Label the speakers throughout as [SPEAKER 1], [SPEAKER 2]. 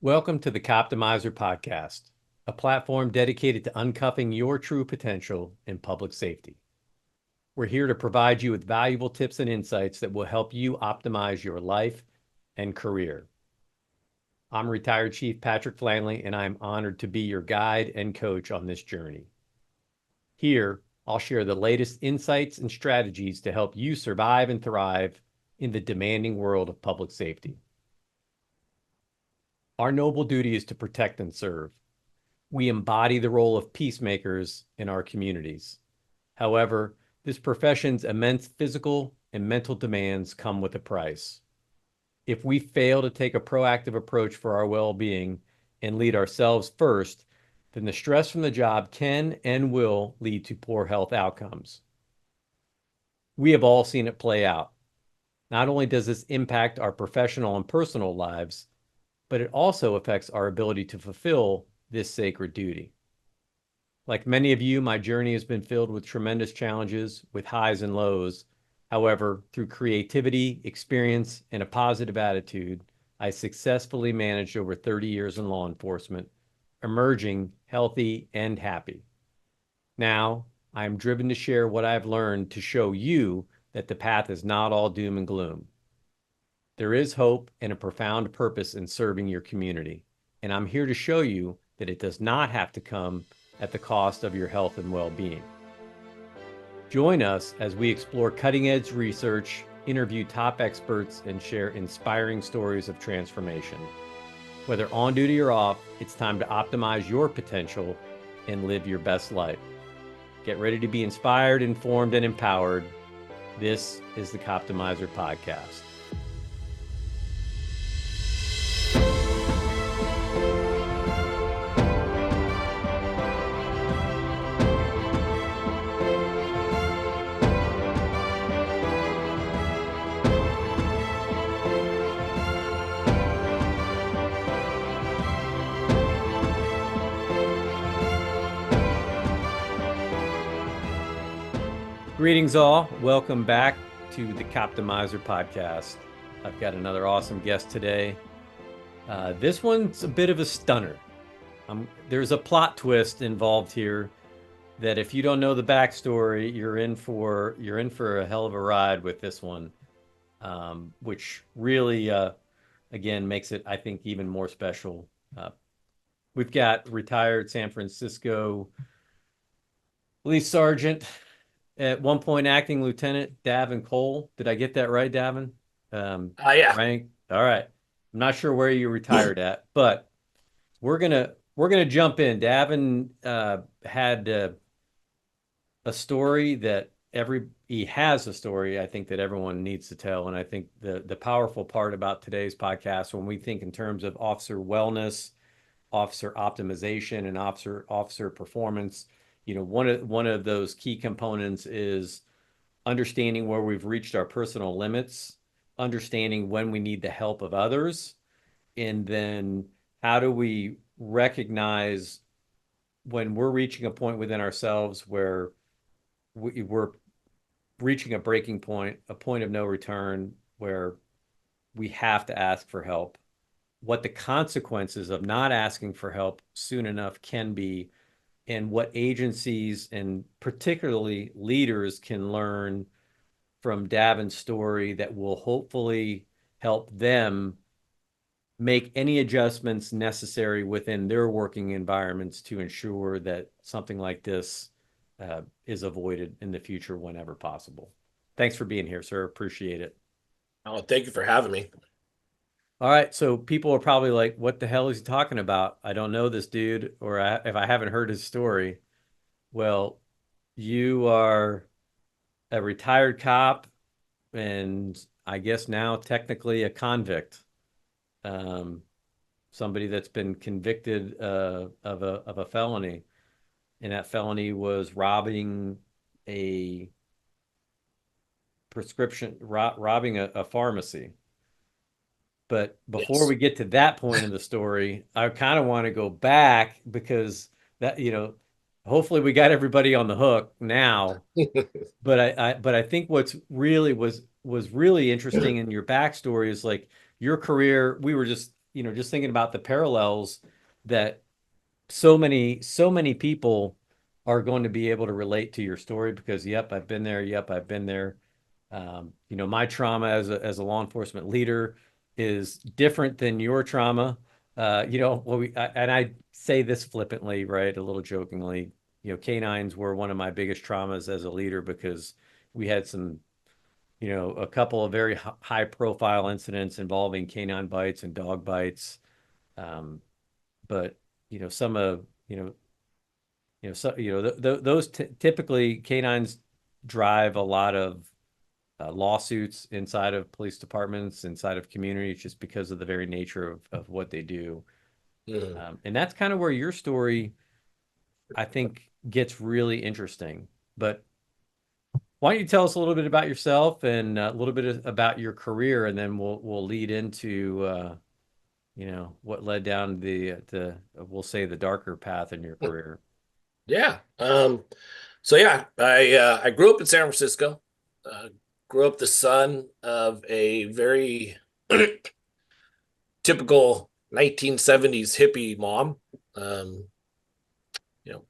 [SPEAKER 1] Welcome to the Captimizer podcast, a platform dedicated to uncuffing your true potential in public safety. We're here to provide you with valuable tips and insights that will help you optimize your life and career. I'm retired Chief Patrick Flanley, and I'm honored to be your guide and coach on this journey. Here, I'll share the latest insights and strategies to help you survive and thrive in the demanding world of public safety. Our noble duty is to protect and serve. We embody the role of peacemakers in our communities. However, this profession's immense physical and mental demands come with a price. If we fail to take a proactive approach for our well-being and lead ourselves first, then the stress from the job can and will lead to poor health outcomes. We have all seen it play out. Not only does this impact our professional and personal lives, but it also affects our ability to fulfill this sacred duty. Like many of you, my journey has been filled with tremendous challenges, with highs and lows. However, through creativity, experience, and a positive attitude, I successfully managed over 30 years in law enforcement, emerging healthy and happy. Now, I am driven to share what I've learned to show you that the path is not all doom and gloom. There is hope and a profound purpose in serving your community, and I'm here to show you that it does not have to come at the cost of your health and well-being. Join us as we explore cutting-edge research, interview top experts, and share inspiring stories of transformation. Whether on duty or off, it's time to optimize your potential and live your best life. Get ready to be inspired, informed, and empowered. This is the Captimizer Podcast. Greetings all. Welcome back to the Captimizer podcast. I've got another awesome guest today. This one's a bit of a stunner. There's a plot twist involved here that if you don't know the backstory, you're in for a hell of a ride with this one, which really, again, makes it, I think, even more special. We've got retired San Francisco Police Sergeant, at one point acting Lieutenant Davin Cole. Did I get that right, Davin?
[SPEAKER 2] Yeah.
[SPEAKER 1] Rank. All right. I'm not sure where you retired at, but we're gonna jump in. Davin had a story that he has a story I think that everyone needs to tell, and I think the powerful part about today's podcast, when we think in terms of officer wellness, officer optimization, and officer performance, one of those key components is understanding where we've reached our personal limits, understanding when we need the help of others, and then how do we recognize when we're reaching a point within ourselves where we're reaching a breaking point, a point of no return, where we have to ask for help, what the consequences of not asking for help soon enough can be, and what agencies and particularly leaders can learn from Davin's story that will hopefully help them make any adjustments necessary within their working environments to ensure that something like this is avoided in the future whenever possible. Thanks for being here, sir. Appreciate it.
[SPEAKER 2] Oh, thank you for having me.
[SPEAKER 1] All right, so people are probably like, what the hell is he talking about? I don't know this dude, or if I haven't heard his story. Well, you are a retired cop and I guess now technically a convict. Um, Somebody that's been convicted of a felony, and that felony was robbing a robbing a pharmacy. But before
[SPEAKER 2] Yes.
[SPEAKER 1] we get to that point in the story, I kind of want to go back because that, hopefully we got everybody on the hook now. But I think what's really was really interesting in your backstory is like your career. We were just just thinking about the parallels that so many people are going to be able to relate to your story because, yep, I've been there. Yep, I've been there. My trauma as a law enforcement leader is different than your trauma. And I say this flippantly, right? A little jokingly, canines were one of my biggest traumas as a leader because we had a couple of very high profile incidents involving canine bites and dog bites. But, some of, those typically canines drive a lot of lawsuits inside of police departments, inside of communities, just because of the very nature of what they do.
[SPEAKER 2] Mhm.
[SPEAKER 1] And that's kind of where your story, I think, gets really interesting. But why don't you tell us a little bit about yourself and a little bit about your career, and then we'll lead into what led down the we'll say the darker path in your career.
[SPEAKER 2] Yeah. So yeah, I grew up in San Francisco. Uh, Grew up the son of a very typical 1970s hippie mom. Um, you know,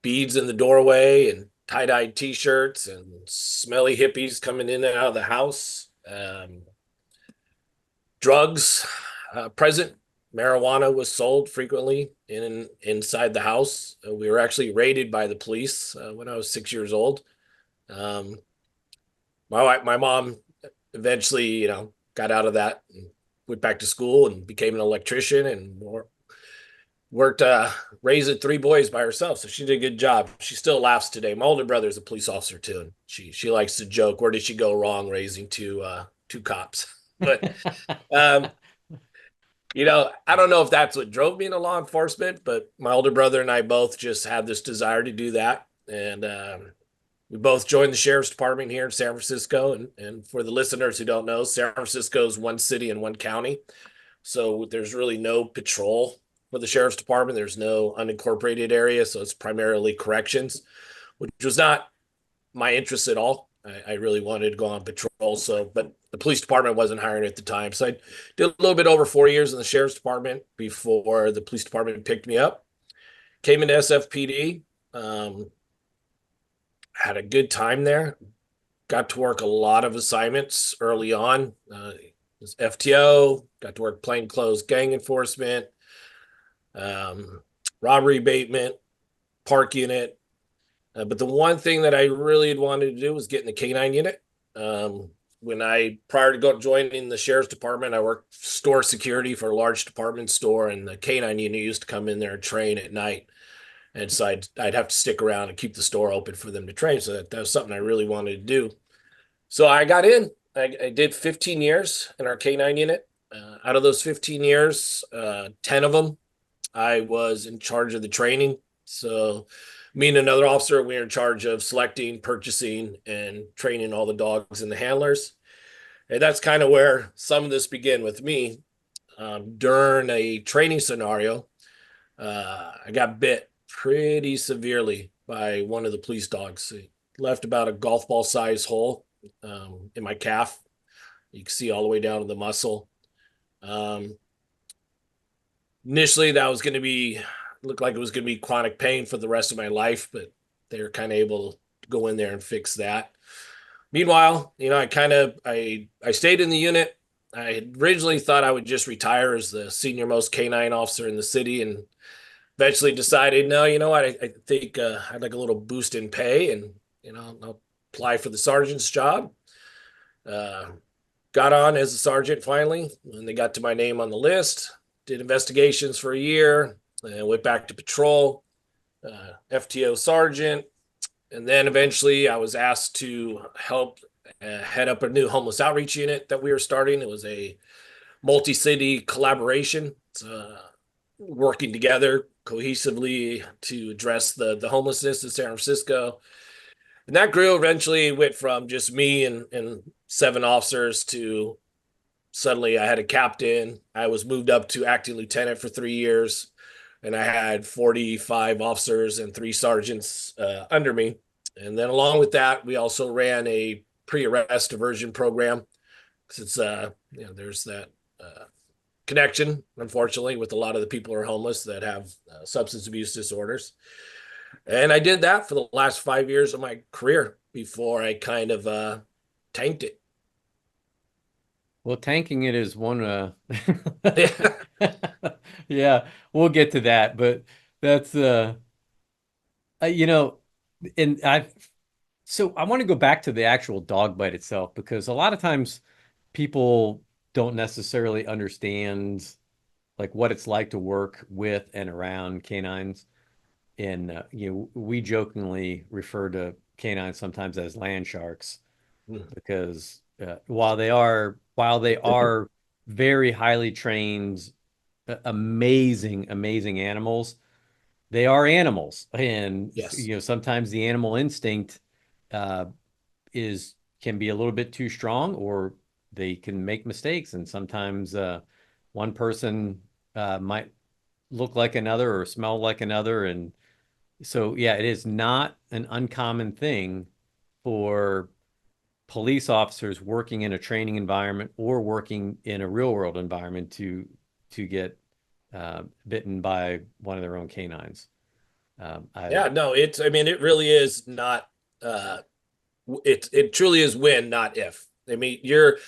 [SPEAKER 2] Beads in the doorway and tie-dyed t-shirts and smelly hippies coming in and out of the house. Drugs present. Marijuana was sold frequently inside the house. We were actually raided by the police when I was 6 years old. Um, my mom eventually, got out of that and went back to school and became an electrician and worked raising three boys by herself. So she did a good job. She still laughs today. My older brother is a police officer too, and she likes to joke, "Where did she go wrong raising two cops?" But um, I don't know if that's what drove me into law enforcement, but my older brother and I both just had this desire to do that, and we both joined the sheriff's department here in San Francisco. And for the listeners who don't know, San Francisco is one city and one county. So there's really no patrol for the sheriff's department. There's no unincorporated area. So it's primarily corrections, which was not my interest at all. I really wanted to go on patrol. But the police department wasn't hiring at the time. So I did a little bit over 4 years in the sheriff's department before the police department picked me up. Came into SFPD. Had a good time there. Got to work a lot of assignments early on. FTO, got to work plainclothes gang enforcement, um, robbery abatement, park unit. But the one thing that I really had wanted to do was get in the canine unit. Um, prior to joining the sheriff's department, I worked store security for a large department store, and the canine unit used to come in there and train at night. And so I'd have to stick around and keep the store open for them to train. So that was something I really wanted to do. So I got in. I did 15 years in our K9 unit. Out of those 15 years, 10 of them, I was in charge of the training. So me and another officer, we were in charge of selecting, purchasing, and training all the dogs and the handlers. And that's kind of where some of this began with me. During a training scenario, I got bit pretty severely by one of the police dogs. He left about a golf ball size hole in my calf. You can see all the way down to the muscle. Um, Initially, that was going to be looked like it was going to be chronic pain for the rest of my life, but they were kind of able to go in there and fix that. Meanwhile, I stayed in the unit. I originally thought I would just retire as the senior most canine officer in the city, and eventually decided, no, you know what, I think I'd like a little boost in pay, and I'll apply for the sergeant's job. Uh, Got on as a sergeant finally, and they got to my name on the list. Did investigations for a year, and went back to patrol, FTO sergeant, and then eventually I was asked to help head up a new homeless outreach unit that we were starting. It was a multi-city collaboration, working together cohesively to address the homelessness in San Francisco. And that grew. Eventually went from just me and seven officers to suddenly I had a captain. I was moved up to acting lieutenant for 3 years, and I had 45 officers and three sergeants under me. And then along with that, we also ran a pre-arrest diversion program. Since there's that connection, unfortunately, with a lot of the people who are homeless that have substance abuse disorders. And I did that for the last 5 years of my career before I kind of tanked it.
[SPEAKER 1] Well, tanking it is one
[SPEAKER 2] Yeah.
[SPEAKER 1] yeah, we'll get to that, but that's you know, and I so I want to go back to the actual dog bite itself because a lot of times people don't necessarily understand like what it's like to work with and around canines. And we jokingly refer to canines sometimes as land sharks because while they are very highly trained, amazing animals, they are animals, and
[SPEAKER 2] Yes.
[SPEAKER 1] sometimes the animal instinct uh, is can be a little bit too strong, or they can make mistakes, and sometimes one person might look like another or smell like another, and so yeah, it is not an uncommon thing for police officers working in a training environment or working in a real world environment to get bitten by one of their own canines. I
[SPEAKER 2] Yeah, no, I mean, it really is not, uh, it truly is when, not if. I mean, you're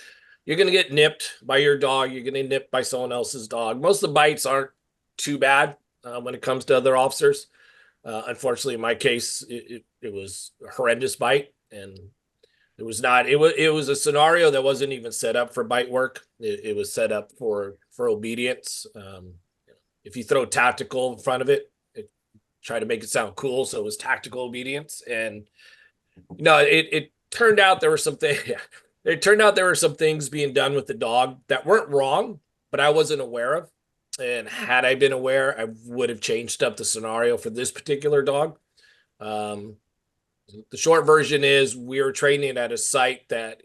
[SPEAKER 2] going to get nipped by your dog. You're going to get nipped by someone else's dog. Most of the bites aren't too bad when it comes to other officers. Unfortunately, in my case, it was a horrendous bite, and it was not. It was a scenario that wasn't even set up for bite work. It was set up for obedience. If you throw tactical in front of it, try to make it sound cool, so it was tactical obedience. And it turned out there were some things. It turned out there were some things being done with the dog that weren't wrong, but I wasn't aware of. And had I been aware, I would have changed up the scenario for this particular dog. Um, the short version is we were training at a site that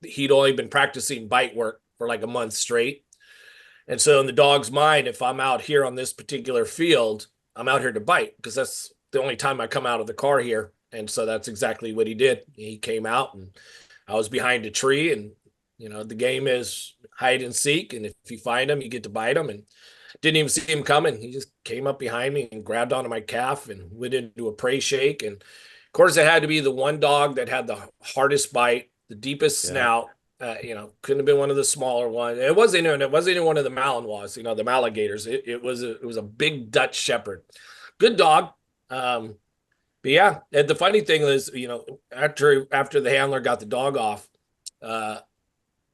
[SPEAKER 2] he'd only been practicing bite work for like a month straight. And so in the dog's mind, if I'm out here on this particular field, I'm out here to bite because that's the only time I come out of the car here. And so that's exactly what he did. He came out and I was behind a tree, and the game is hide and seek. And if you find him, you get to bite him. And didn't even see him coming. He just came up behind me and grabbed onto my calf and went into a prey shake. And of course, it had to be the one dog that had the hardest bite, the deepest
[SPEAKER 1] yeah
[SPEAKER 2] snout. Couldn't have been one of the smaller ones. It wasn't even one of the Malinois, the Maligators. It was a big Dutch Shepherd, good dog. But yeah, and the funny thing is, after the handler got the dog off, uh,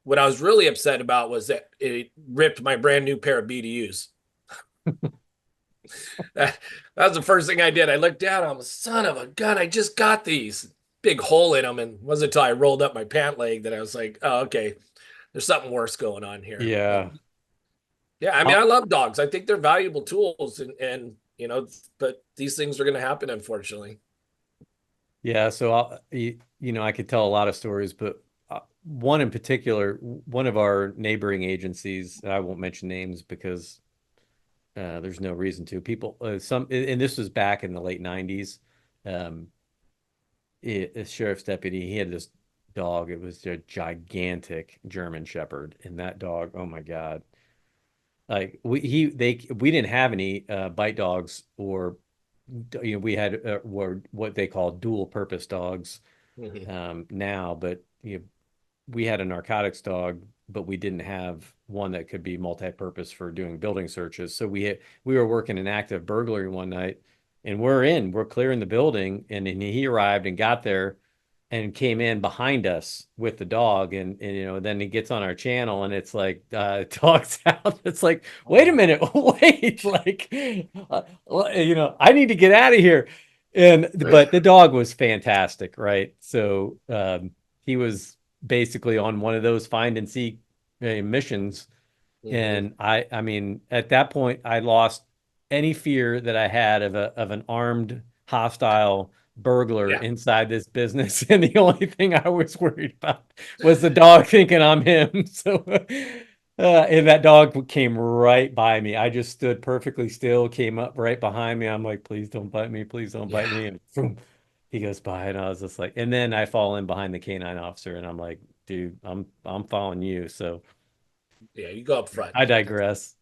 [SPEAKER 2] what I was really upset about was that it ripped my brand new pair of BDUs. That, that was the first thing I did. I looked down. I'm a son of a gun. I just got these big hole in them, and it wasn't until I rolled up my pant leg that I was like, "Oh, okay, there's something worse going on here." But
[SPEAKER 1] yeah
[SPEAKER 2] yeah, I mean,
[SPEAKER 1] I'll-
[SPEAKER 2] I love dogs. I think they're valuable tools, and but these things are going to happen, unfortunately.
[SPEAKER 1] yeah, so I could tell a lot of stories, but one in particular, one of our neighboring agencies, I won't mention names because there's no reason to. People, and this was back in the late 90s. Um, a sheriff's deputy, he had this dog. It was a gigantic German Shepherd, and that dog, oh my God. Like we didn't have any bite dogs, or we had were what they call dual purpose dogs
[SPEAKER 2] Mhm.
[SPEAKER 1] now, but we had a narcotics dog, but we didn't have one that could be multi-purpose for doing building searches. So we were working an active burglary one night, and we're clearing the building, and then he arrived and got there and came in behind us with the dog, and then he gets on our channel, and it's like dog's out. It's like, wait a
[SPEAKER 2] Oh,
[SPEAKER 1] minute, wait, like I need to get out of here. And but the dog was fantastic, right? So he was basically on one of those find and seek missions.
[SPEAKER 2] mhm.
[SPEAKER 1] And I mean, at that point, I lost any fear that I had of an armed, hostile burglar
[SPEAKER 2] Yeah.
[SPEAKER 1] inside this business. And the only thing I was worried about was the dog thinking I'm him. So, and that dog came right by me. I just stood perfectly still, came up right behind me. I'm like, please don't bite me, please don't bite
[SPEAKER 2] Yeah.
[SPEAKER 1] me. And boom, he goes by, and I was just like, and then I fall in behind the canine officer, and I'm like, dude, I'm following you. So
[SPEAKER 2] Yeah, you go up front.
[SPEAKER 1] I digress.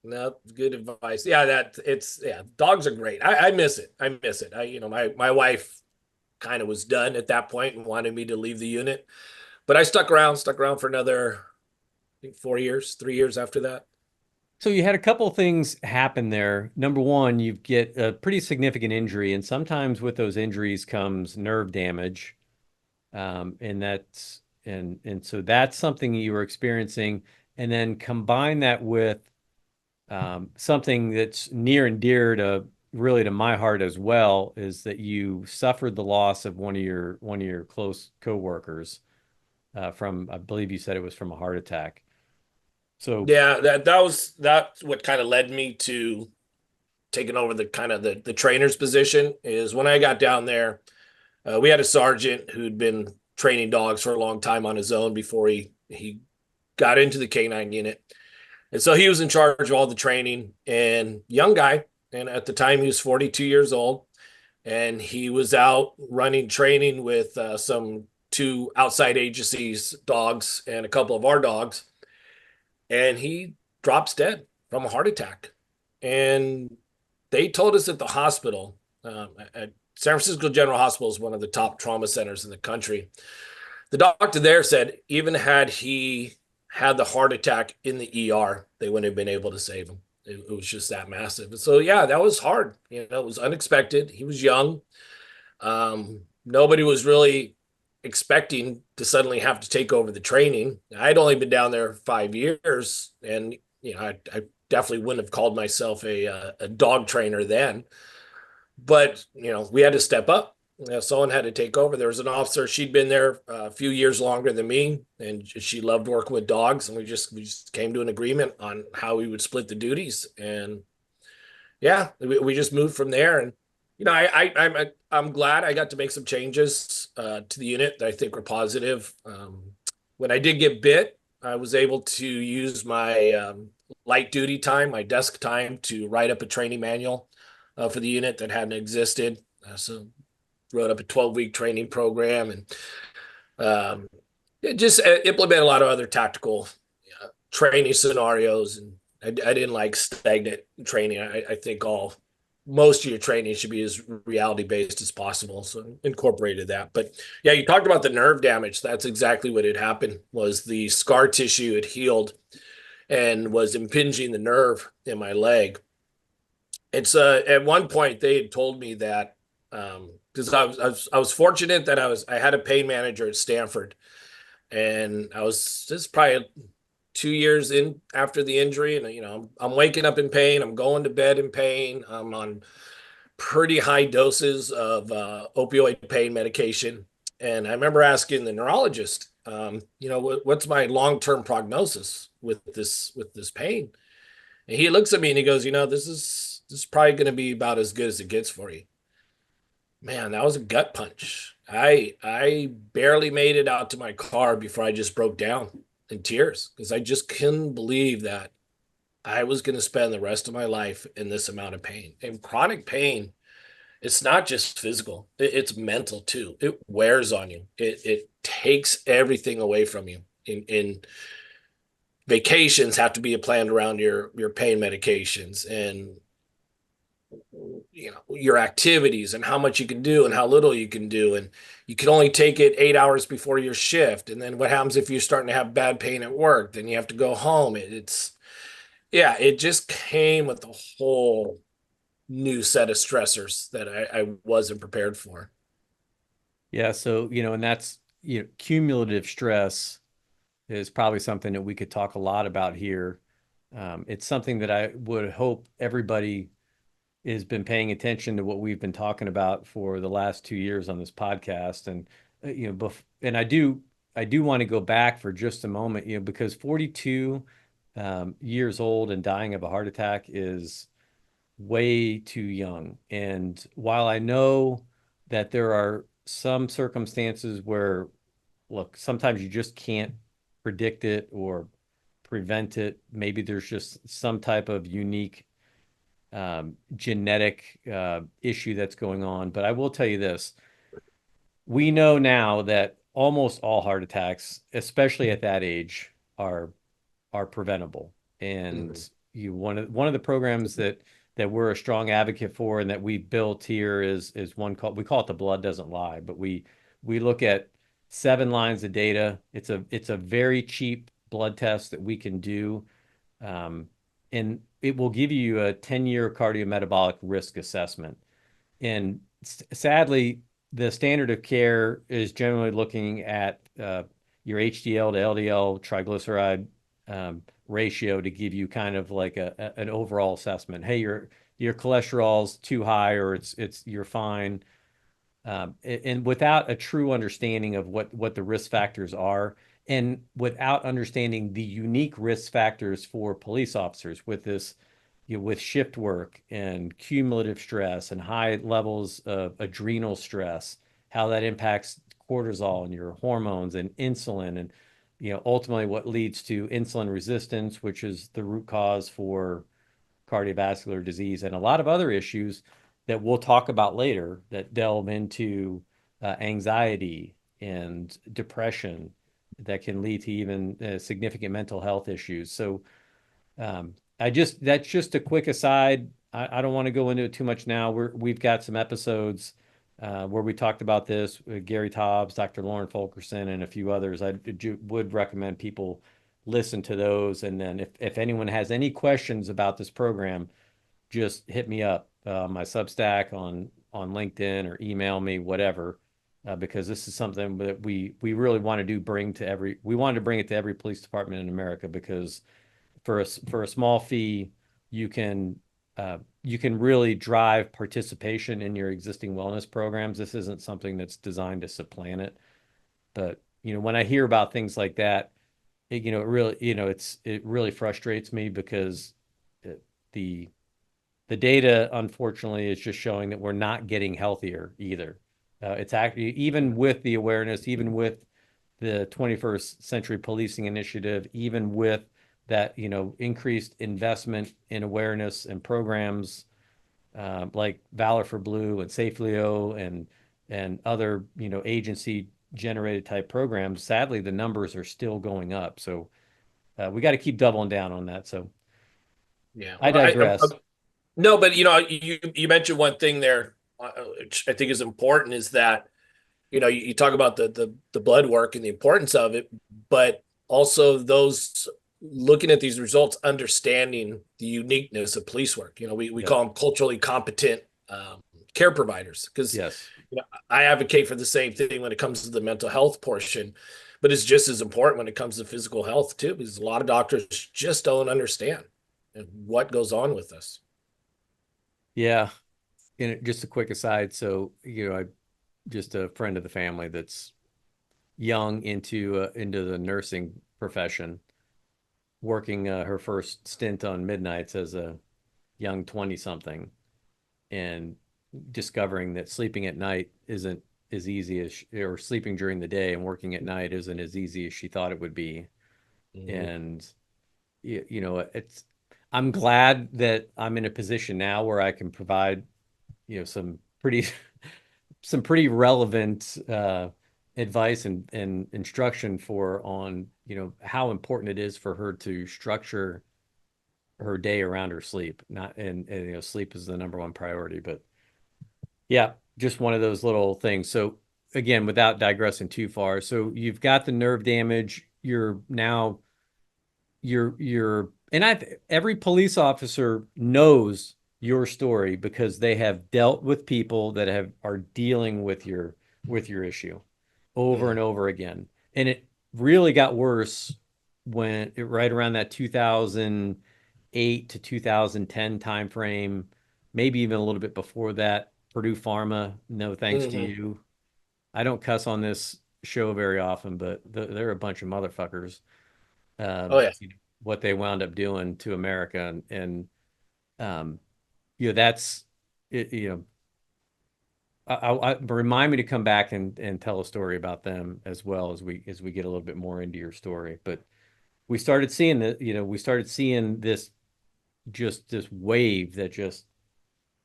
[SPEAKER 2] No, good advice. Yeah, dogs are great. I miss it. I miss it. My wife kind of was done at that point and wanted me to leave the unit, but I stuck around for another, I think 4 years, 3 years after that.
[SPEAKER 1] So you had a couple things happen there. Number one, you get a pretty significant injury, and sometimes with those injuries comes nerve damage. And so that's something you were experiencing. And then combine that with something that's near and dear to really to my heart as well, is that you suffered the loss of one of your close coworkers from, I believe you said it was from a heart attack. So
[SPEAKER 2] Yeah, that's what kind of led me to taking over the kind of the trainer's position. Is when I got down there, we had a sergeant who'd been training dogs for a long time on his own before he got into the canine unit. And so he was in charge of all the training, and young guy. And at the time he was 42 years old, and he was out running training with some two outside agencies dogs and a couple of our dogs. And he drops dead from a heart attack. And they told us at the hospital, at San Francisco General Hospital is one of the top trauma centers in the country. The doctor there said even had he had the heart attack in the ER, they wouldn't have been able to save him. It was just that massive. And so yeah, that was hard. It was unexpected. He was young. Nobody was really expecting to suddenly have to take over the training. I'd only been down there 5 years, and I definitely wouldn't have called myself a dog trainer then. But we had to step up. Someone had to take over. There was an officer. She'd been there a few years longer than me, and she loved working with dogs. And we just came to an agreement on how we would split the duties. And yeah, we just moved from there. And I'm glad I got to make some changes to the unit that I think were positive. When I did get bit, I was able to use my light duty time, my desk time, to write up a training manual for the unit that hadn't existed. So wrote up a 12-week training program, and just implement a lot of other tactical training scenarios. And I didn't like stagnant training. I think most of your training should be as reality based as possible. So incorporated that. But yeah, you talked about the nerve damage. That's exactly what had happened. Was the scar tissue had healed and was impinging the nerve in my leg. It's at one point they had told me that because I was fortunate that I had a pain manager at Stanford, and I was just probably 2 years in after the injury, and I'm waking up in pain. I'm going to bed in pain. I'm on pretty high doses of opioid pain medication, and I remember asking the neurologist, what's my long-term prognosis with this pain? And he looks at me and he goes, this is probably going to be about as good as it gets for you. Man, that was a gut punch. I barely made it out to my car before I just broke down in tears because I just couldn't believe that I was going to spend the rest of my life in this amount of pain. And chronic pain, it's not just physical, it's mental too. It wears on you. It takes everything away from you. In vacations have to be planned around your pain medications, and your activities and how much you can do and how little you can do, and you can only take it 8 hours before your shift. And then what happens if you're starting to have bad pain at work? Then you have to go home. It just came with a whole new set of stressors that I wasn't prepared for.
[SPEAKER 1] yeah, so and that's cumulative stress is probably something that we could talk a lot about here. It's something that I would hope everybody has been paying attention to what we've been talking about for the last 2 years on this podcast. And and I do want to go back for just a moment, because 42 years old and dying of a heart attack is way too young. And while I know that there are some circumstances where, look, sometimes you just can't predict it or prevent it. Maybe there's just some type of unique genetic issue that's going on. But I will tell you this: we know now that almost all heart attacks, especially at that age, are are preventable. And
[SPEAKER 2] Mhm.
[SPEAKER 1] one of the programs that we're a strong advocate for and that we've built here is one called, we call it the blood doesn't lie, but we look at 7 lines of data. It's a very cheap blood test that we can do. Um, and it will give you a 10-year cardiometabolic risk assessment. And sadly, the standard of care is generally looking at your HDL to LDL triglyceride ratio to give you kind of like an overall assessment. Hey, your cholesterol's too high, or it's you're fine. And without a true understanding of what the risk factors are, and without understanding the unique risk factors for police officers with this, with shift work and cumulative stress and high levels of adrenal stress, how that impacts cortisol and your hormones and insulin, and ultimately what leads to insulin resistance, which is the root cause for cardiovascular disease and a lot of other issues that we'll talk about later that delve into anxiety and depression that can lead to even significant mental health issues. So that's just a quick aside. I don't want to go into it too much now. We've got some episodes where we talked about this with Gary Taubes, Dr. Lauren Fulkerson, and a few others. I would recommend people listen to those. And then if anyone has any questions about this program, just hit me up, my Substack on LinkedIn, or email me, whatever, because this is something that we really want to we wanted to bring it to every police department in America, because for a small fee, you can you can really drive participation in your existing wellness programs. This isn't something that's designed to supplant it. But when I hear about things like that, it really, it really frustrates me, because it, the the data, unfortunately, is just showing that we're not getting healthier either. It's actually, even with the awareness, even with the 21st Century Policing Initiative, even with that, increased investment in awareness and programs like Valor for Blue and Safe Leo and other, agency generated type programs. Sadly, the numbers are still going up. So we got to keep doubling down on that. So
[SPEAKER 2] Yeah.
[SPEAKER 1] I
[SPEAKER 2] Well,
[SPEAKER 1] digress.
[SPEAKER 2] no, but you mentioned one thing there, which I think is important, is that you talk about the blood work and the importance of it, but also those looking at these results, understanding the uniqueness of police work. We
[SPEAKER 1] Yep.
[SPEAKER 2] call them culturally competent care providers, because
[SPEAKER 1] Yes.
[SPEAKER 2] I advocate for the same thing when it comes to the mental health portion, but it's just as important when it comes to physical health too, because a lot of doctors just don't understand what goes on with us.
[SPEAKER 1] Yeah. And just a quick aside. So, I just a friend of the family that's young into the nursing profession, working her first stint on midnights as a young 20 something, and discovering that sleeping at night isn't as easy or sleeping during the day and working at night isn't as easy as she thought it would be.
[SPEAKER 2] Mhm.
[SPEAKER 1] And I'm glad that I'm in a position now where I can provide some pretty relevant advice and instruction on how important it is for her to structure her day around her sleep. Not and sleep is the number one priority. But yeah, just one of those little things. So again, without digressing too far, so you've got the nerve damage. You're and every police officer knows your story, because they have dealt with people that are dealing with your issue over and
[SPEAKER 2] Mhm.
[SPEAKER 1] over again. And it really got worse right around that 2008 to 2010 timeframe, maybe even a little bit before that. Purdue Pharma, no thanks to
[SPEAKER 2] Mhm.
[SPEAKER 1] you. I don't cuss on this show very often, but they're a bunch of motherfuckers.
[SPEAKER 2] Oh yeah.
[SPEAKER 1] What they wound up doing to America, and um, that's it. Remind me to come back and tell a story about them as well, as we get a little bit more into your story. But we started seeing this wave that just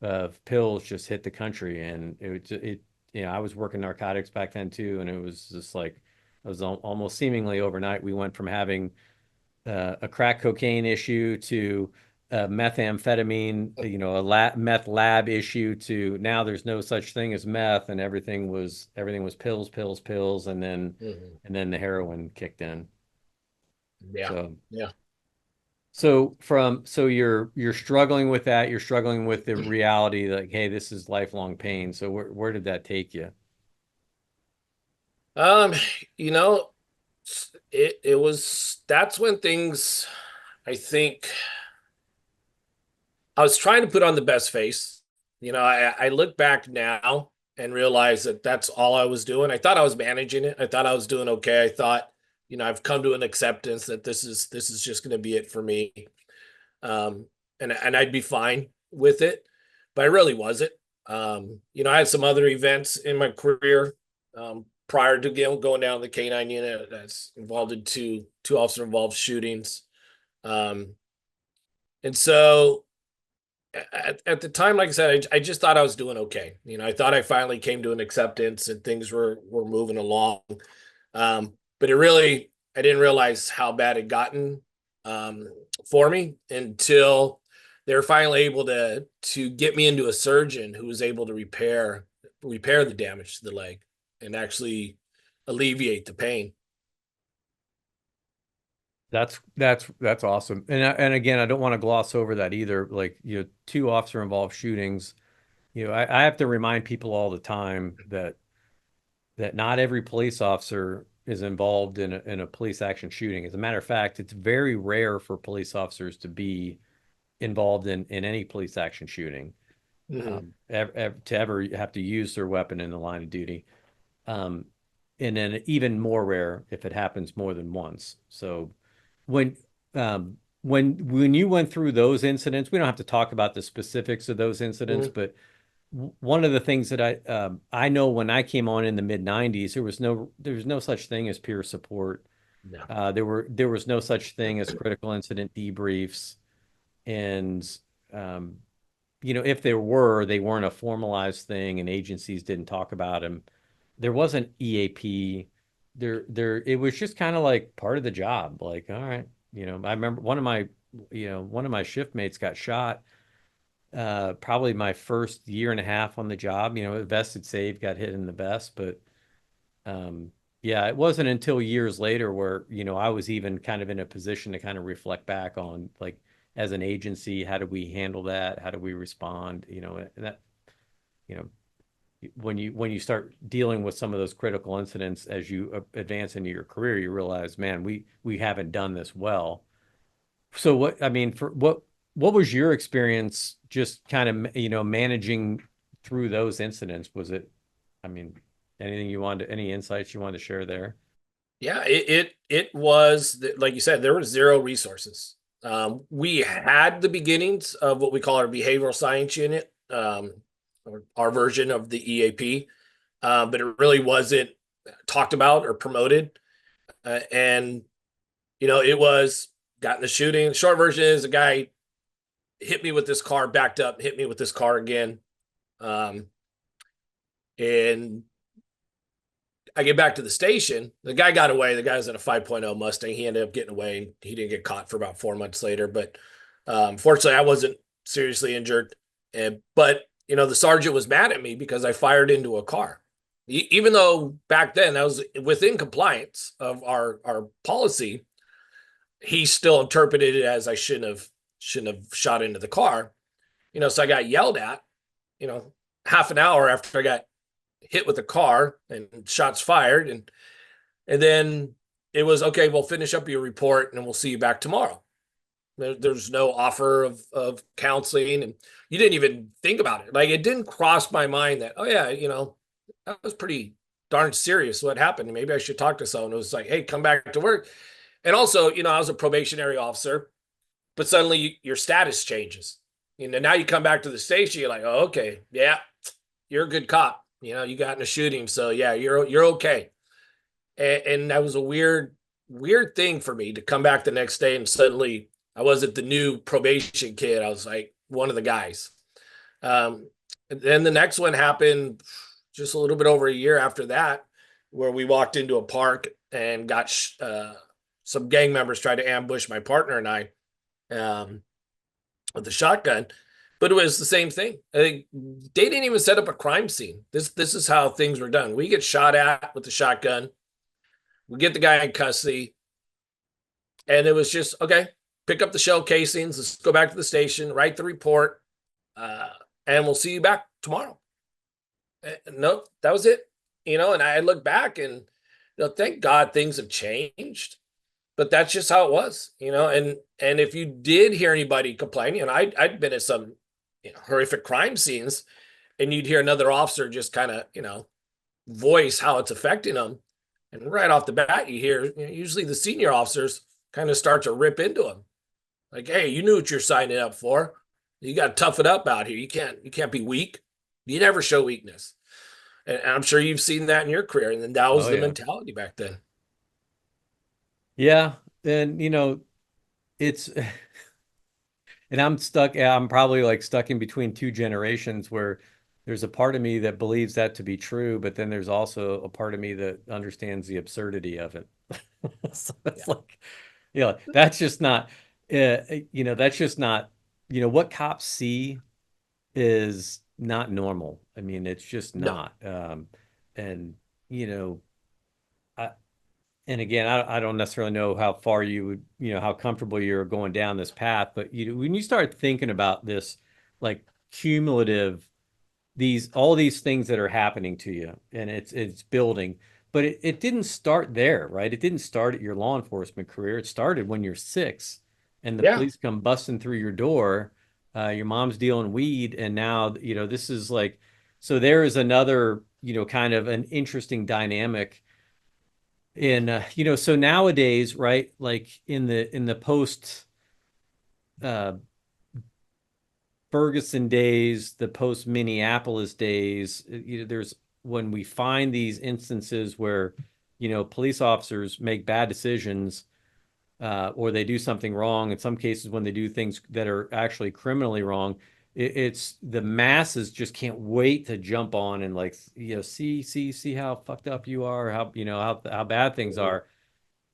[SPEAKER 1] of pills just hit the country, and I was working narcotics back then too, and it was just like it was almost seemingly overnight. We went from having a crack cocaine issue to a methamphetamine, meth lab issue to now there's no such thing as meth and everything was pills, pills, pills, and then
[SPEAKER 2] Mhm.
[SPEAKER 1] the heroin kicked in.
[SPEAKER 2] Yeah.
[SPEAKER 1] So
[SPEAKER 2] Yeah.
[SPEAKER 1] you're struggling with that, you're struggling with the reality like, hey, this is lifelong pain. So where did that take you?
[SPEAKER 2] Um, you know, it was that's when things, I think, I was trying to put on the best face. I look back now and realize that that's all I was doing. I thought I was managing it. I thought I was doing okay. I thought, I've come to an acceptance that this is just going to be it for me. Um, and I'd be fine with it, but I really wasn't. I had some other events in my career prior to going down to the K9 unit that's involved in two officer involved shootings. Um, and so at the time, like I said, I just thought I was doing okay. I thought I finally came to an acceptance and things were moving along. But I didn't realize how bad it gotten um, for me until they were finally able to get me into a surgeon who was able to repair the damage to the leg and actually alleviate the pain.
[SPEAKER 1] That's awesome. And again, I don't want to gloss over that either. Like, two officer involved shootings. I have to remind people all the time that not every police officer is involved in a police action shooting. As a matter of fact, it's very rare for police officers to be involved in any police action shooting,
[SPEAKER 2] Mm-hmm.
[SPEAKER 1] to ever have to use their weapon in the line of duty. Um, and then even more rare if it happens more than once. So when when you went through those incidents, we don't have to talk about the specifics of those incidents,
[SPEAKER 2] Mm-hmm.
[SPEAKER 1] but one of the things that I know when I came on in the mid 90s, there was no such thing as peer support.
[SPEAKER 2] No.
[SPEAKER 1] There was no such thing as critical incident debriefs, and um, if there were, they weren't a formalized thing, and agencies didn't talk about them. There wasn't EAP. It was just kind of like part of the job. Like, all right, I remember one of my shift mates got shot. Probably my first year and a half on the job. Vested save got hit in the vest, but um, yeah, it wasn't until years later where I was even kind of in a position to kind of reflect back on, like, as an agency, how do we handle that? How do we respond? And that you know when you start dealing with some of those critical incidents as you advance into your career, you realize, man, we haven't done this well. So what I mean, for what was your experience just kind of managing through those incidents? Was it, I mean, any insights you wanted to share there?
[SPEAKER 2] Yeah, it was like you said, there were zero resources. We had the beginnings of what we call our behavioral science unit, or our version of the EAP, but it really wasn't talked about or promoted. And it was got in the shooting. Short version is a guy hit me with this car, backed up, hit me with this car again, um, and I get back to the station. The guy got away. The guy was in a 5.0 Mustang. He ended up getting away. He didn't get caught for about 4 months later. But fortunately, I wasn't seriously injured. But the sergeant was mad at me because I fired into a car, even though back then that was within compliance of our policy. He still interpreted it as I shouldn't have shot into the car. So I got yelled at. You know, half an hour after I got hit with the car and shots fired, and then it was okay. We'll finish up your report and we'll see you back tomorrow. There's no offer of counseling, and you didn't even think about it. Like, it didn't cross my mind that, oh yeah, that was pretty darn serious what happened. Maybe I should talk to someone. It was like, hey, come back to work. And also, I was a probationary officer, but suddenly your status changes. Now you come back to the station, you're like, oh, okay, yeah, you're a good cop. You got in a shooting, so yeah, you're okay. And that was a weird thing for me to come back the next day and suddenly I wasn't the new probation kid. I was like one of the guys. And then the next one happened just a little bit over a year after that, where we walked into a park and got some gang members tried to ambush my partner and I, um, with the shotgun. But it was the same thing. I think they didn't even set up a crime scene. This is how things were done. We get shot at with the shotgun. We get the guy in custody, and it was just okay. Pick up the shell casings. Let's go back to the station. Write the report, uh, and we'll see you back tomorrow. Nope, that was it. And I look back and thank God things have changed, but that's just how it was. And if you did hear anybody complaining, and I'd been at some horrific crime scenes, and you'd hear another officer just kind of voice how it's affecting them, and right off the bat you hear usually the senior officers kind of start to rip into them, like, hey, you knew what you're signing up for. You got to tough it up out here. You can't be weak. You never show weakness. And I'm sure you've seen that in your career. And then that was
[SPEAKER 1] Oh
[SPEAKER 2] the
[SPEAKER 1] yeah.
[SPEAKER 2] mentality back then.
[SPEAKER 1] Yeah. And it's and I'm probably like stuck in between two generations where there's a part of me that believes that to be true, but then there's also a part of me that understands the absurdity of it. So it's
[SPEAKER 2] Yeah.
[SPEAKER 1] like, that's just not, that's just not, what cops see is not normal. I mean, it's just
[SPEAKER 2] No.
[SPEAKER 1] not. And, you know, I, and again, I don't necessarily know how far you would, how comfortable you're going down this path, but when you start thinking about this, like cumulative, these all these things that are happening to you, and it's building, but it didn't start there, right? It didn't start at your law enforcement career. It started when you're 6, and the
[SPEAKER 2] Yeah.
[SPEAKER 1] police come busting through your door. Your mom's dealing weed, and now this is like, so there is another kind of an interesting dynamic in so nowadays, right, like in the post uh Ferguson days, the post Minneapolis days, there's when we find these instances where police officers make bad decisions, or they do something wrong. In some cases, when they do things that are actually criminally wrong, it's the masses just can't wait to jump on and, like, see how fucked up you are, how how bad things
[SPEAKER 2] Mhm.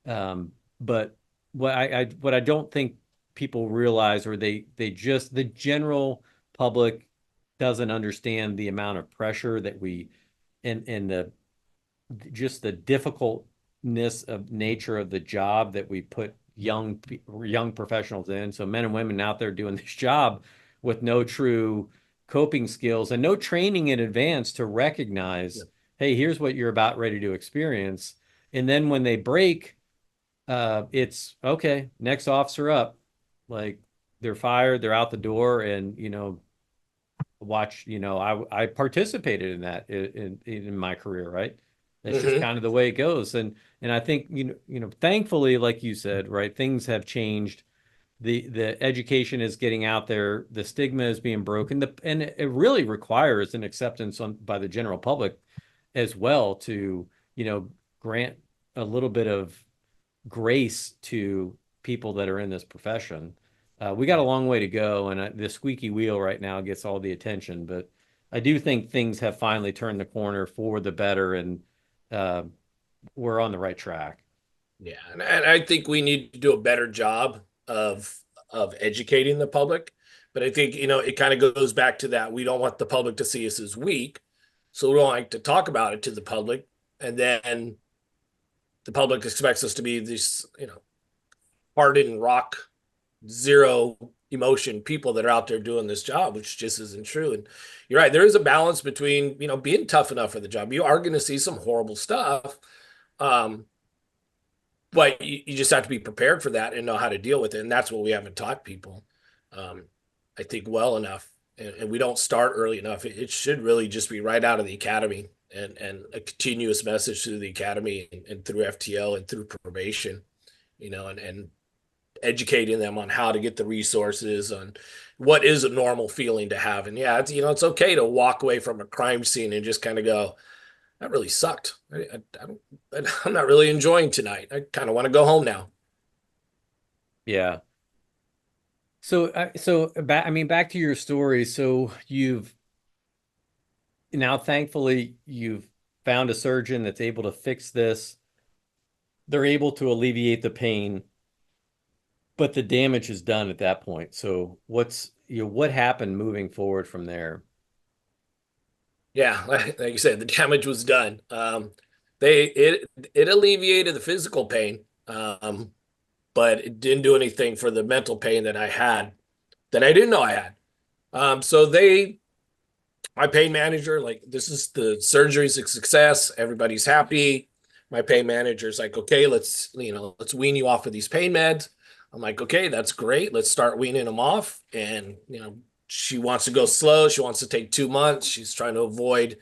[SPEAKER 1] are. But what I don't think people realize, or they just the general public doesn't understand the amount of pressure that we and the just the difficultness of nature of the job that we put young professionals in. So men and women out there doing this job with no true coping skills and no training in advance to
[SPEAKER 2] Yeah.
[SPEAKER 1] recognize, hey, here's what you're about ready to experience. And then when they break, it's okay, next officer up. Like, they're fired, they're out the door, and watch, I participated in that in my career, right? That's just
[SPEAKER 2] Hmm.
[SPEAKER 1] kind of the way it goes. And I think, thankfully, like you said, right, things have changed. The education is getting out there, the stigma is being broken, and it really requires an acceptance by the general public as well to, grant a little bit of grace to people that are in this profession. We got a
[SPEAKER 2] Yeah.
[SPEAKER 1] long way to go, and the squeaky wheel right now gets all the attention. But I do think things have finally turned the corner for the better, and uh, we're on the right track.
[SPEAKER 2] Yeah. And I think we need to do a better job of educating the public. But I think, it kind of goes back to that. We don't want the public to see us as weak. So we don't like to talk about it to the public. And then the public expects us to be these, hardened rock, zero emotion people that are out there doing this job, which just isn't true. And you're right. There is a balance between, being tough enough for the job. You are going to see some horrible stuff. Um, but you just have to be prepared for that and know how to deal with it. And that's what we haven't taught people, um, I think, well enough. And we don't start early enough. It should really just be right out of the academy, and a continuous message through the academy, and through FTL and through probation, and educating them on how to get the resources, on what is a normal feeling to have. And yeah, it's okay to walk away from a crime scene and just kind of go, that really sucked. I'm not really enjoying tonight. I kind of want to go home now.
[SPEAKER 1] Yeah. I mean, back to your story. So you've now, thankfully, you've found a surgeon that's able to fix this. they're able to alleviate the pain, but the damage is done at that point. So what happened moving forward from there?
[SPEAKER 2] Yeah, like you said, the damage was done. It alleviated the physical pain, but it didn't do anything for the mental pain that I had that I didn't know I had. So my pain manager, like, this is the surgery's a success. Everybody's happy. My pain manager's like, okay, let's wean you off of these pain meds. I'm like, okay, that's great. Let's start weaning them off. And, she wants to go slow. She wants to take 2 months. She's trying to avoid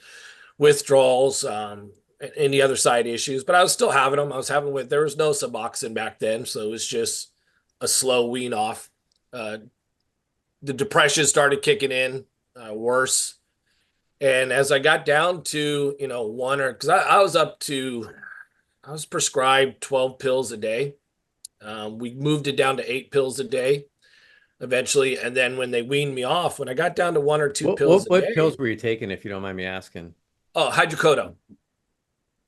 [SPEAKER 2] withdrawals, any other side issues, but I was still having them. There was no Suboxone back then. So it was just a slow wean off. The depression started kicking in, worse. And as I got down to, because I was prescribed 12 pills a day. We moved it down to 8 pills a day eventually. And then when they weaned me off, when I got down to one or two
[SPEAKER 1] What
[SPEAKER 2] pills
[SPEAKER 1] what
[SPEAKER 2] a
[SPEAKER 1] what
[SPEAKER 2] day,
[SPEAKER 1] pills were you taking, if you don't mind me asking?
[SPEAKER 2] oh, hydrocodone.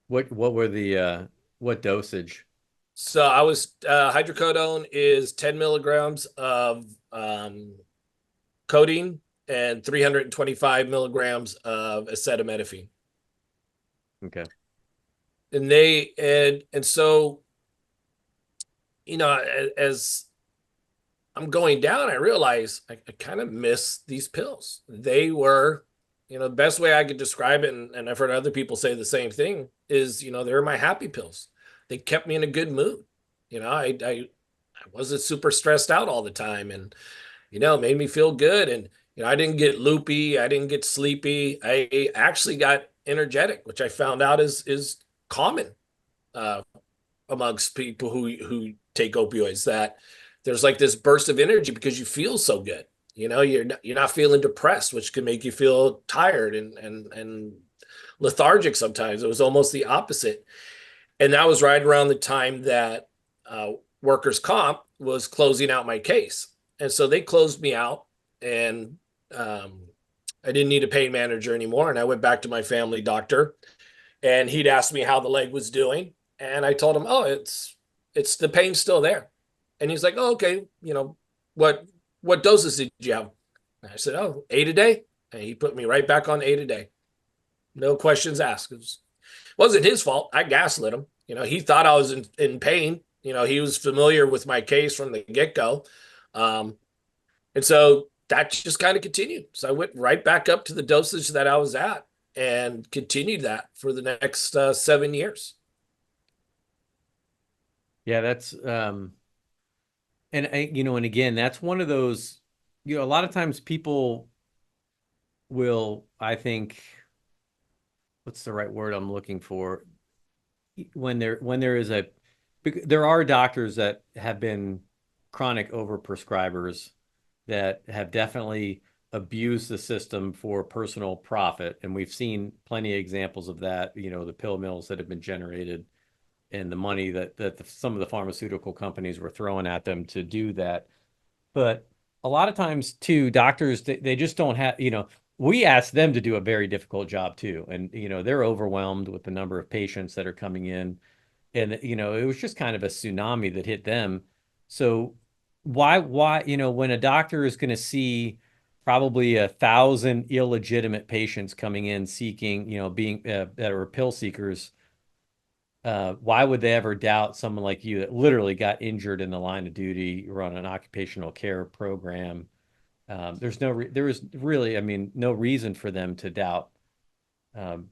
[SPEAKER 1] What were the what dosage?
[SPEAKER 2] So hydrocodone is 10 milligrams of codeine and 325 milligrams of acetaminophen.
[SPEAKER 1] Okay.
[SPEAKER 2] And so, as I'm going down, I realize I kind of miss these pills. They were, the best way I could describe it, and I've heard other people say the same thing, is, they're my happy pills. They kept me in a good mood. I wasn't super stressed out all the time, and, it made me feel good. And, I didn't get loopy. I didn't get sleepy. I actually got energetic, which I found out is common uh, amongst people who take opioids, that there's like this burst of energy because you feel so good. You're not feeling depressed, which can make you feel tired and lethargic sometimes. It was almost the opposite. And that was right around the time that workers' comp was closing out my case. And so they closed me out, and I didn't need a pain manager anymore. And I went back to my family doctor, and he'd asked me how the leg was doing. And I told him, oh, it's the pain's still there. And he's like, oh, okay, what doses did you have? And I said, oh, 8 a day. And he put me right back on 8 a day. No questions asked. Wasn't his fault. I gaslit him. He thought I was in pain. He was familiar with my case from the get-go. And so that just kind of continued. So I went right back up to the dosage that I was at and continued that for the next 7 years.
[SPEAKER 1] Yeah, that's and again, that's one of those, a lot of times people will, I think, what's the right word I'm looking for? There are doctors that have been chronic overprescribers that have definitely abused the system for personal profit. And we've seen plenty of examples of that, the pill mills that have been generated and the money that some of the pharmaceutical companies were throwing at them to do that. But a lot of times too, doctors, they just don't have, we ask them to do a very difficult job too. And, they're overwhelmed with the number of patients that are coming in. And, it was just kind of a tsunami that hit them. So why, when a doctor is going to see probably 1,000 illegitimate patients coming in seeking, being that are pill seekers, why would they ever doubt someone like you that literally got injured in the line of duty, run an occupational care program? There was really, I mean, no reason for them to doubt um,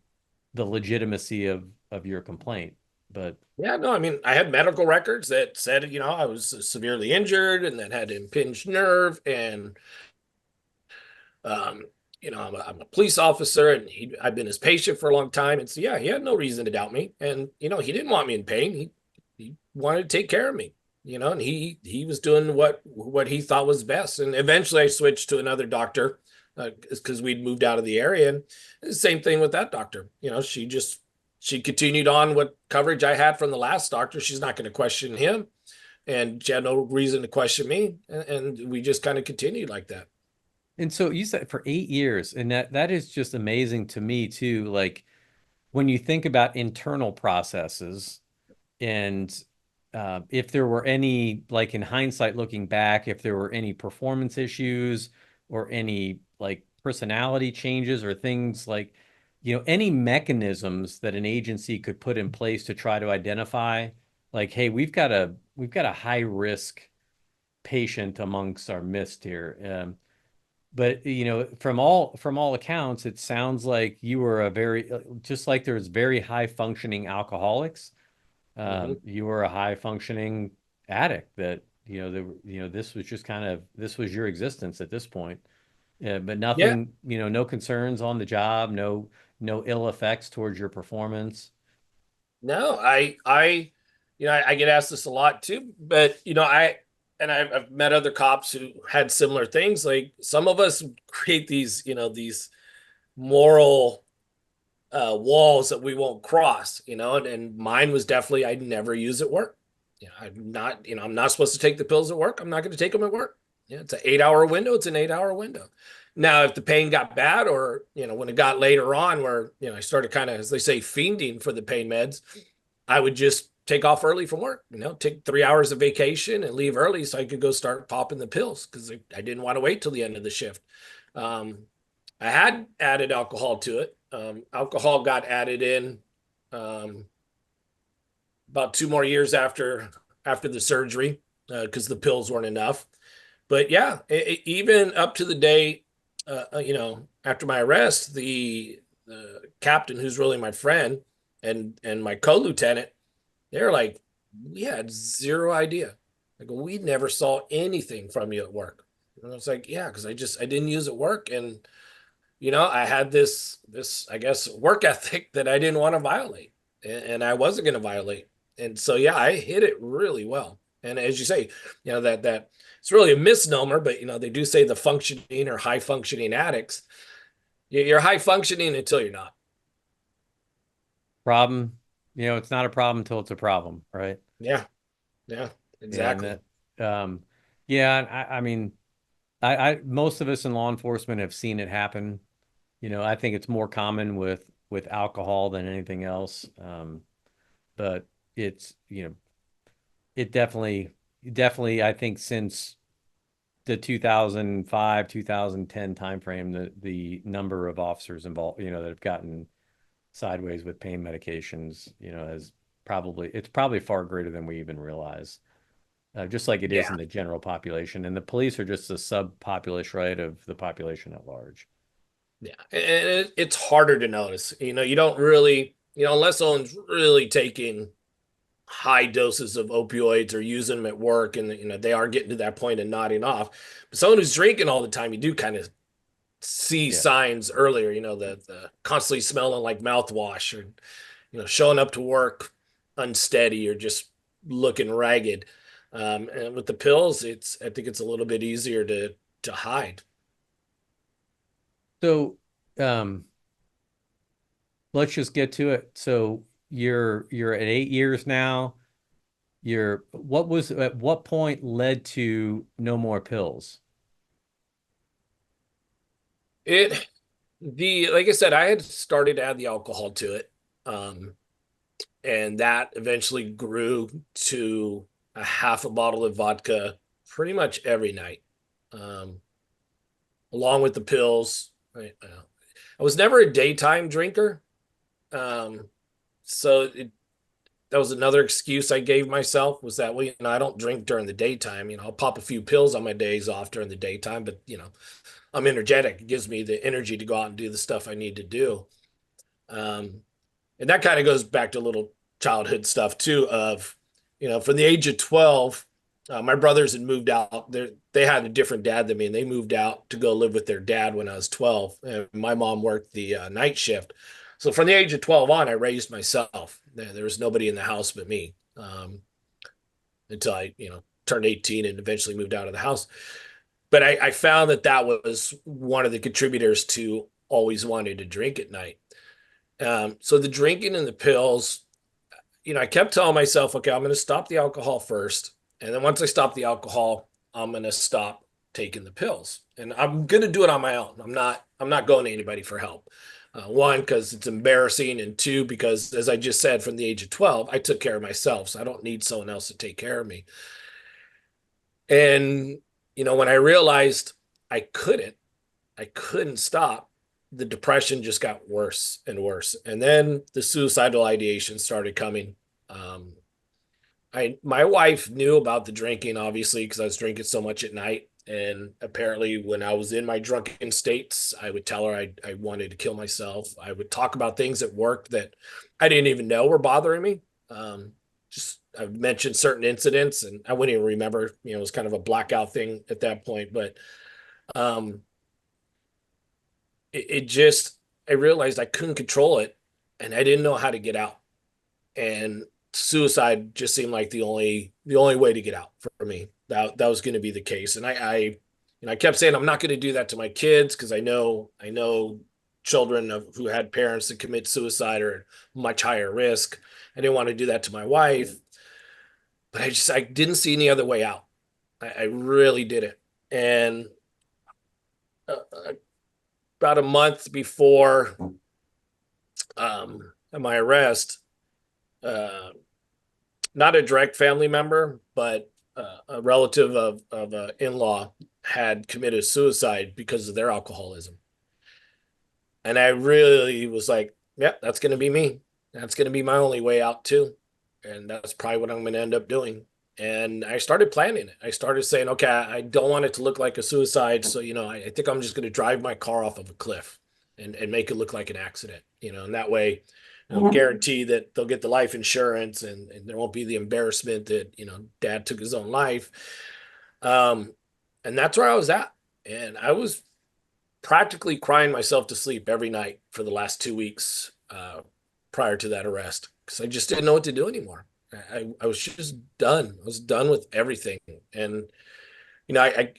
[SPEAKER 1] the legitimacy of your complaint. But
[SPEAKER 2] Yeah, no, I mean, I had medical records that said, I was severely injured and that had impinged nerve. And, um, I'm a police officer, and I've been his patient for a long time. And so, yeah, he had no reason to doubt me. And, he didn't want me in pain. He wanted to take care of me, and he was doing what he thought was best. And eventually I switched to another doctor because we'd moved out of the area. And the same thing with that doctor. She continued on what coverage I had from the last doctor. She's not going to question him, and she had no reason to question me. And we just kind of continued like that.
[SPEAKER 1] and so you said for 8 years, and that is just amazing to me too. Like when you think about internal processes, And if there were any, like in hindsight, looking back, if there were any performance issues or any like personality changes or things like, any mechanisms that an agency could put in place to try to identify, like, hey, we've got a high risk patient amongst our midst here. But from all accounts, it sounds like you were a very just like there's very high functioning alcoholics.
[SPEAKER 2] Hmm.
[SPEAKER 1] You were a high functioning addict that this was just kind of this was your existence at this point. But
[SPEAKER 2] Yeah.
[SPEAKER 1] nothing, no concerns on the job, no ill effects towards your performance.
[SPEAKER 2] No, I get asked this a lot too, but I've met other cops who had similar things. Like some of us create these moral walls that we won't cross, and mine was definitely I'd never use at work. I'm not supposed to take the pills at work. I'm not going to take them at work. Yeah, it's an 8 hour window. It's an 8 hour window. Now, if the pain got bad, or when it got later on, where I started kind of, as they say, fiending for the pain meds, I would just take off early from work. Take 3 hours of vacation and leave early so I could go start popping the pills because I didn't want to wait till the end of the shift. Um, I had added alcohol to it. Alcohol got added in um, about 2 more years after the surgery because the pills weren't enough. But yeah, even up to the day, after my arrest, the captain, who's really my friend, and my co-lieutenant, they're like, we had zero idea. Like we never saw anything from you at work. And I was like, yeah, because I didn't use it at work, and I had this I guess work ethic that I didn't want to violate, and I wasn't going to violate. And so yeah, I hit it really well. And as you say, that it's really a misnomer, but they do say the functioning or high functioning addicts, you're high functioning until you're not.
[SPEAKER 1] Problem, it's not a problem until it's a problem, right?
[SPEAKER 2] Yeah, yeah,
[SPEAKER 1] And
[SPEAKER 2] exactly.
[SPEAKER 1] that, yeah, I mean, most of us in law enforcement have seen it happen. I think it's more common with alcohol than anything else. But it's, it definitely, I think since the 2005, 2010 timeframe, the number of officers involved, that have gotten sideways with pain medications, it's probably far greater than we even realize. Just like it is
[SPEAKER 2] Yeah,
[SPEAKER 1] in the general population. And the police are just a subpopulace, right, of the population at large.
[SPEAKER 2] yeah, and it's harder to notice. You don't really, unless someone's really taking high doses of opioids or using them at work, and they are getting to that point of nodding off. But someone who's drinking all the time, you do kind of see
[SPEAKER 1] Yeah.
[SPEAKER 2] signs earlier. The constantly smelling like mouthwash, or showing up to work unsteady or just looking ragged. And with the pills, I think it's a little bit easier to hide.
[SPEAKER 1] So, um, let's just get to it. So you're at 8 years now. At what point led to no more pills?
[SPEAKER 2] It the Like I said, I had started to add the alcohol to it. Um, and that eventually grew to a half a bottle of vodka pretty much every night, um, along with the pills. I was never a daytime drinker, um, so that was another excuse I gave myself, was that, well, I don't drink during the daytime. I'll pop a few pills on my days off during the daytime, but I'm energetic. It gives me the energy to go out and do the stuff I need to do. Um, and that kind of goes back to little childhood stuff too, of from the age of 12, my brothers had moved out. They had a different dad than me, and they moved out to go live with their dad when I was 12, and my mom worked the night shift. So from the age of 12 on, I raised myself. There was nobody in the house but me, until I turned 18 and eventually moved out of the house. But I found that was one of the contributors to always wanting to drink at night. So the drinking and the pills, I kept telling myself, okay, I'm going to stop the alcohol first. And then once I stop the alcohol, I'm going to stop taking the pills. And I'm going to do it on my own. I'm not going to anybody for help. One, because it's embarrassing, and two, because as I just said, from the age of 12, I took care of myself, so I don't need someone else to take care of me. And when I realized I couldn't stop, the depression just got worse and worse. And then the suicidal ideation started coming. Um, my wife knew about the drinking, obviously, because I was drinking so much at night. And apparently, when I was in my drunken states, I would tell her I wanted to kill myself. I would talk about things at work that I didn't even know were bothering me. Just I mentioned certain incidents, and I wouldn't even remember. It was kind of a blackout thing at that point. But um, it just I realized I couldn't control it, and I didn't know how to get out. And suicide just seemed like the only way to get out for me. That was going to be the case. And I kept saying I'm not going to do that to my kids, because I know children who had parents that commit suicide are much higher risk. I didn't want to do that to my wife, but I didn't see any other way out. I really didn't. And about a month before my arrest, uh, not a direct family member, but a relative of an in-law had committed suicide because of their alcoholism. And I really was like, yeah, that's going to be me. That's going to be my only way out too. And that's probably what I'm going to end up doing. And I started planning it. I started saying, okay, I don't want it to look like a suicide. So, I think I'm just going to drive my car off of a cliff and make it look like an accident, and that way, guarantee that they'll get the life insurance, and there won't be the embarrassment that, dad took his own life. Um, and that's where I was at. And I was practically crying myself to sleep every night for the last 2 weeks prior to that arrest, because I just didn't know what to do anymore. I was just done. I was done with everything. And, I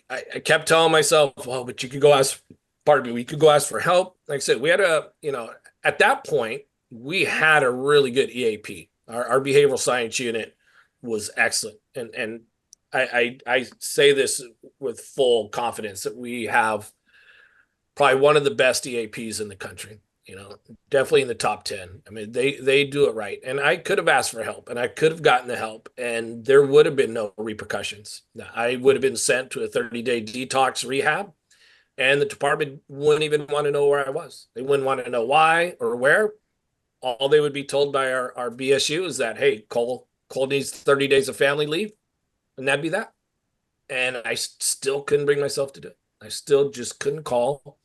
[SPEAKER 2] kept telling myself, well, but you could go ask, pardon me, we could go ask for help. Like I said, we had at that point, we had a really good EAP. Our behavioral science unit was excellent. And I say this with full confidence that we have probably one of the best EAPs in the country. Definitely in the top 10. I mean, they do it right. And I could have asked for help, and I could have gotten the help, and there would have been no repercussions. I would have been sent to a 30-day detox rehab, and the department wouldn't even want to know where I was. They wouldn't want to know why or where. All they would be told by our BSU is that, hey, Cole needs 30 days of family leave, and that'd be that. And I still couldn't bring myself to do it. I still just couldn't call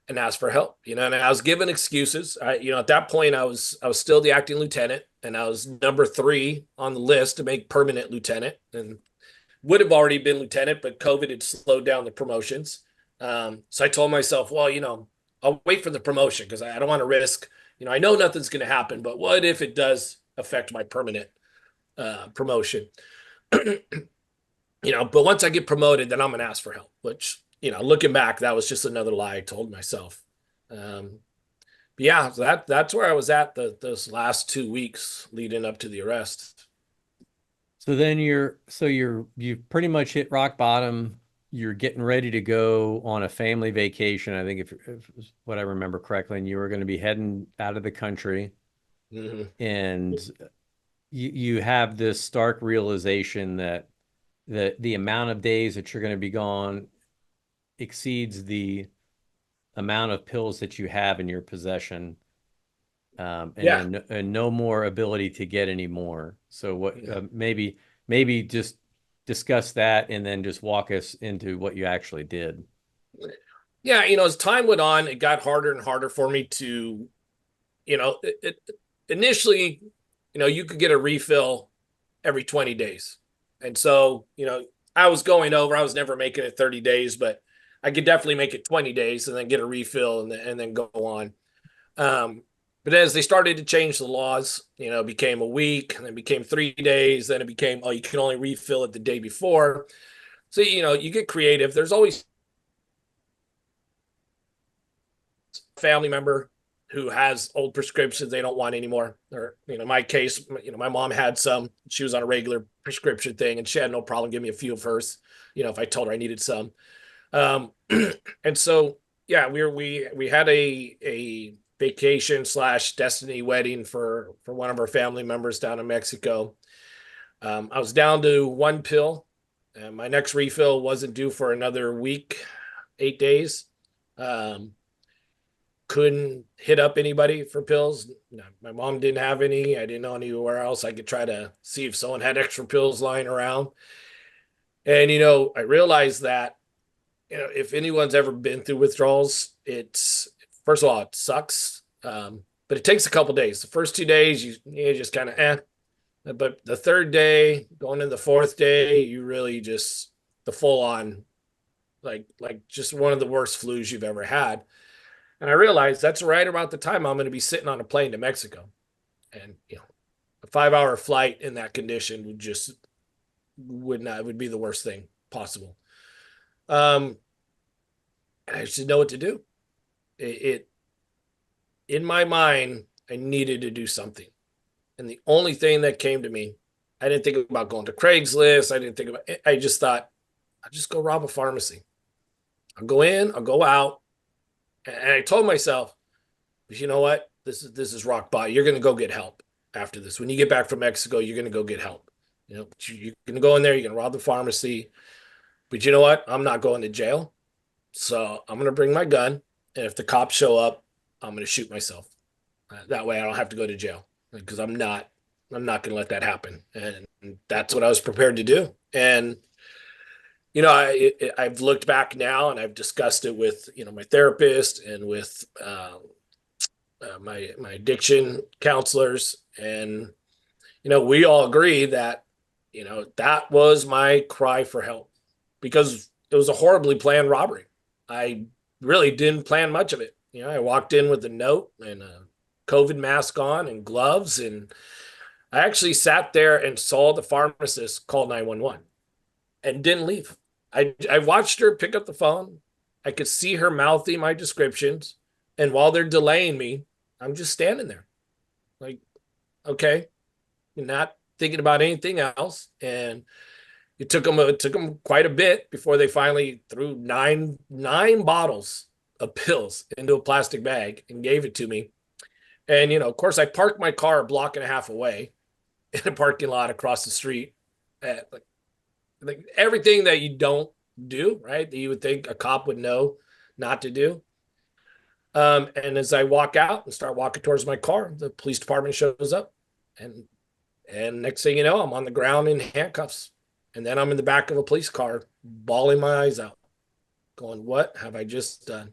[SPEAKER 2] and ask for help, and I was given excuses. At that point, I was still the acting lieutenant, and I was number 3 on the list to make permanent lieutenant, and would have already been lieutenant, but COVID had slowed down the promotions. So I told myself, well, I'll wait for the promotion, because I don't want to risk. I know nothing's going to happen, but what if it does affect my permanent promotion? But once I get promoted, then I'm going to ask for help, which, looking back, that was just another lie I told myself. But yeah, that's where I was at those last 2 weeks leading up to the arrest.
[SPEAKER 1] So then you've pretty much hit rock bottom. You're getting ready to go on a family vacation. I think if what I remember correctly, and you were going to be heading out of the country,
[SPEAKER 2] Mm-hmm.
[SPEAKER 1] and you have this stark realization that the amount of days that you're going to be gone exceeds the amount of pills that you have in your possession,
[SPEAKER 2] Yeah.
[SPEAKER 1] and no more ability to get any more. So maybe just discuss that, and then just walk us into what you actually did.
[SPEAKER 2] Yeah. As time went on, it got harder and harder for me to, initially, you could get a refill every 20 days. And so, I was going over, I was never making it 30 days, but I could definitely make it 20 days and then get a refill and then go on. But as they started to change the laws, it became a week, and then became 3 days. Then it became, oh, you can only refill it the day before. So, you get creative. There's always a family member who has old prescriptions they don't want anymore. Or, my case, my mom had some. She was on a regular prescription thing, and she had no problem giving me a few of hers, if I told her I needed some. Um, and so, yeah, we had a vacation slash destiny wedding for one of our family members down in Mexico. I was down to one pill, and my next refill wasn't due for another week, 8 days. Um, couldn't hit up anybody for pills. No, my mom didn't have any. I didn't know anywhere else I could try to see if someone had extra pills lying around. And I realized that if anyone's ever been through withdrawals, it's first of all it sucks, but it takes a couple days. The first 2 days you just kind of but the third day, going into the fourth day, you really just the full on like just one of the worst flus you've ever had. And I realized that's right about the time I'm going to be sitting on a plane to Mexico, and a 5 hour flight in that condition would be the worst thing possible. Um, and I just didn't know what to do. It in my mind, I needed to do something. And the only thing that came to me, I didn't think about going to Craigslist. I didn't think about it. I just thought, I'll just go rob a pharmacy. I'll go in, I'll go out. And I told myself, you know what? This is rock bottom. You're going to go get help after this. When you get back from Mexico, you're going to go get help. You're going to go in there, you're going to rob the pharmacy. But you know what? I'm not going to jail. So I'm going to bring my gun. And if the cops show up, I'm going to shoot myself. That way I don't have to go to jail, because I'm not going to let that happen. And that's what I was prepared to do. And I've looked back now and I've discussed it with my therapist and with my addiction counselors, and we all agree that that was my cry for help, because it was a horribly planned robbery. I really didn't plan much of it. I walked in with a note and a COVID mask on and gloves, and I actually sat there and saw the pharmacist call 911 and didn't leave. I watched her pick up the phone. I could see her mouthing my descriptions, and while they're delaying me, I'm just standing there like, okay, not thinking about anything else. And it took them quite a bit before they finally threw nine bottles of pills into a plastic bag and gave it to me. And of course, I parked my car a block and a half away in a parking lot across the street. At, like everything that you don't do, right? That you would think a cop would know not to do. And as I walk out and start walking towards my car, the police department shows up, and next thing you know, I'm on the ground in handcuffs. And then I'm in the back of a police car, bawling my eyes out, going, what have I just done?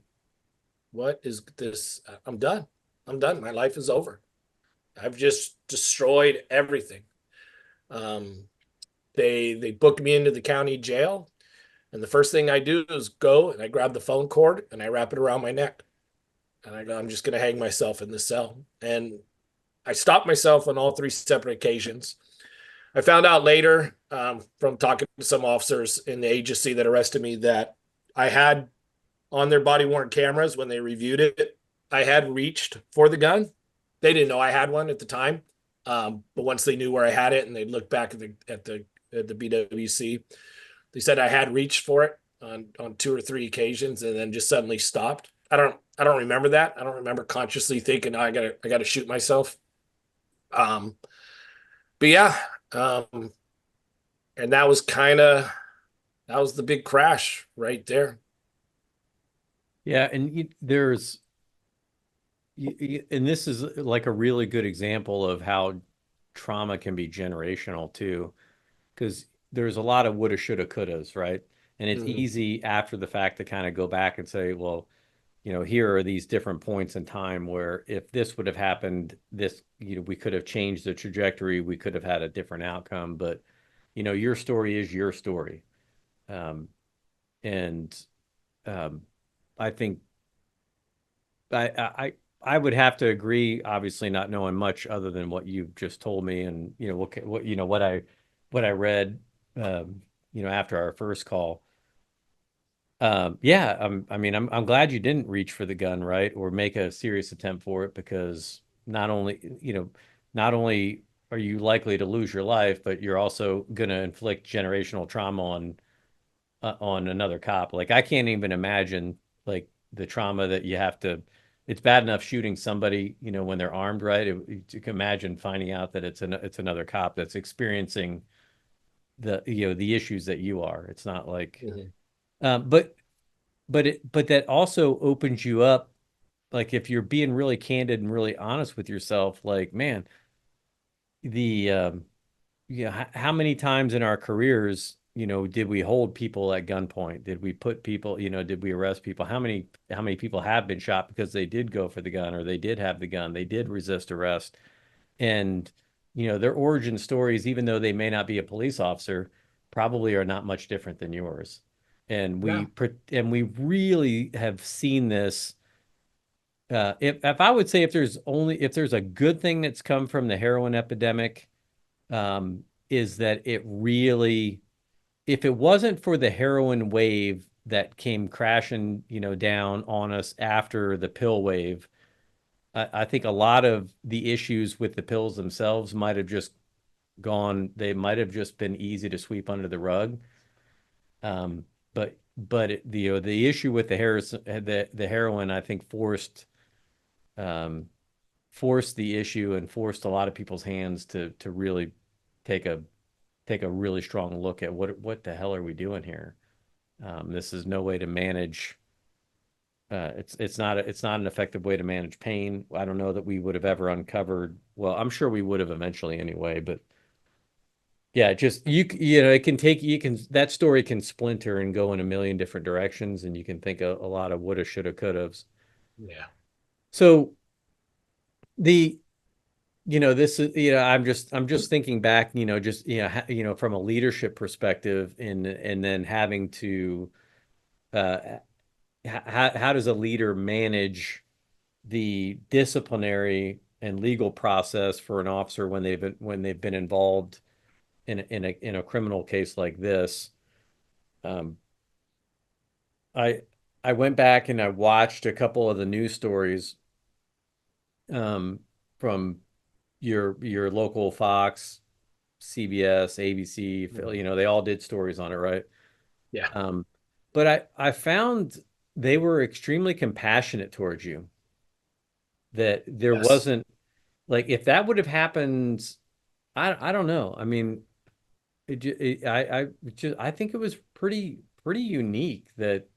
[SPEAKER 2] What is this? I'm done. I'm done. My life is over. I've just destroyed everything. They booked me into the county jail. And the first thing I do is go and I grab the phone cord and I wrap it around my neck. And I go, I'm just going to hang myself in the cell. And I stopped myself on all three separate occasions. I found out later from talking to some officers in the agency that arrested me that I had on their body worn cameras when they reviewed it, I had reached for the gun. They didn't know I had one at the time. But once they knew where I had it and they looked back at the BWC, they said I had reached for it on 2 or 3 occasions and then just suddenly stopped. I don't remember that. I don't remember consciously thinking, oh, I gotta shoot myself. But yeah, and that was the big crash right there.
[SPEAKER 1] Yeah, and and this is like a really good example of how trauma can be generational too, because there's a lot of woulda, shoulda, couldas, right? And it's
[SPEAKER 2] Mhm.
[SPEAKER 1] easy after the fact to kind of go back and say, well, here are these different points in time where if this would have happened, this, we could have changed the trajectory, we could have had a different outcome. But, your story is your story. Um, and I think I would have to agree, obviously not knowing much other than what you've just told me and, what I read, after our first call. Yeah, I mean, I'm glad you didn't reach for the gun, right? Or make a serious attempt for it, because not only are you likely to lose your life, but you're also going to inflict generational trauma on another cop. Like I can't even imagine like the trauma that you have to it's bad enough shooting somebody, when they're armed, right? You can imagine finding out that it's another cop that's experiencing the issues that you are. It's not like,
[SPEAKER 2] Mhm.
[SPEAKER 1] but that also opens you up. Like if you're being really candid and really honest with yourself, like, man, the how many times in our careers, did we hold people at gunpoint? Did we put people, did we arrest people? How many people have been shot because they did go for the gun, or they did have the gun, they did resist arrest? And, their origin stories, even though they may not be a police officer, probably are not much different than yours. And
[SPEAKER 2] No.
[SPEAKER 1] we really have seen this. If I would say, if there's a good thing that's come from the heroin epidemic, is that it really, if it wasn't for the heroin wave that came crashing, down on us after the pill wave, I think a lot of the issues with the pills themselves might have just gone, they might have just been easy to sweep under the rug. The issue with the heroin, I think, um, forced the issue and forced a lot of people's hands to really take a take a really strong look at what the hell are we doing here? This is no way to manage. It's not an effective way to manage pain. I don't know that we would have ever uncovered. Well, I'm sure we would have eventually anyway, but yeah, just it can take you can that story can splinter and go in a million different directions, and you can think a lot of woulda, shoulda, couldas.
[SPEAKER 2] Yeah.
[SPEAKER 1] So the this is, I'm just thinking back, just from a leadership perspective, and then having to, uh how does a leader manage the disciplinary and legal process for an officer when they've been involved in a criminal case like this? Um, I I went back and I watched a couple of the news stories, um, from your local Fox, CBS, ABC.
[SPEAKER 2] Mhm.
[SPEAKER 1] They all did stories on it, right?
[SPEAKER 2] Yeah.
[SPEAKER 1] Um, but I found they were extremely compassionate towards you. That there
[SPEAKER 2] Yes.
[SPEAKER 1] wasn't, like, if that would have happened, I don't know. I mean, I think it was pretty unique that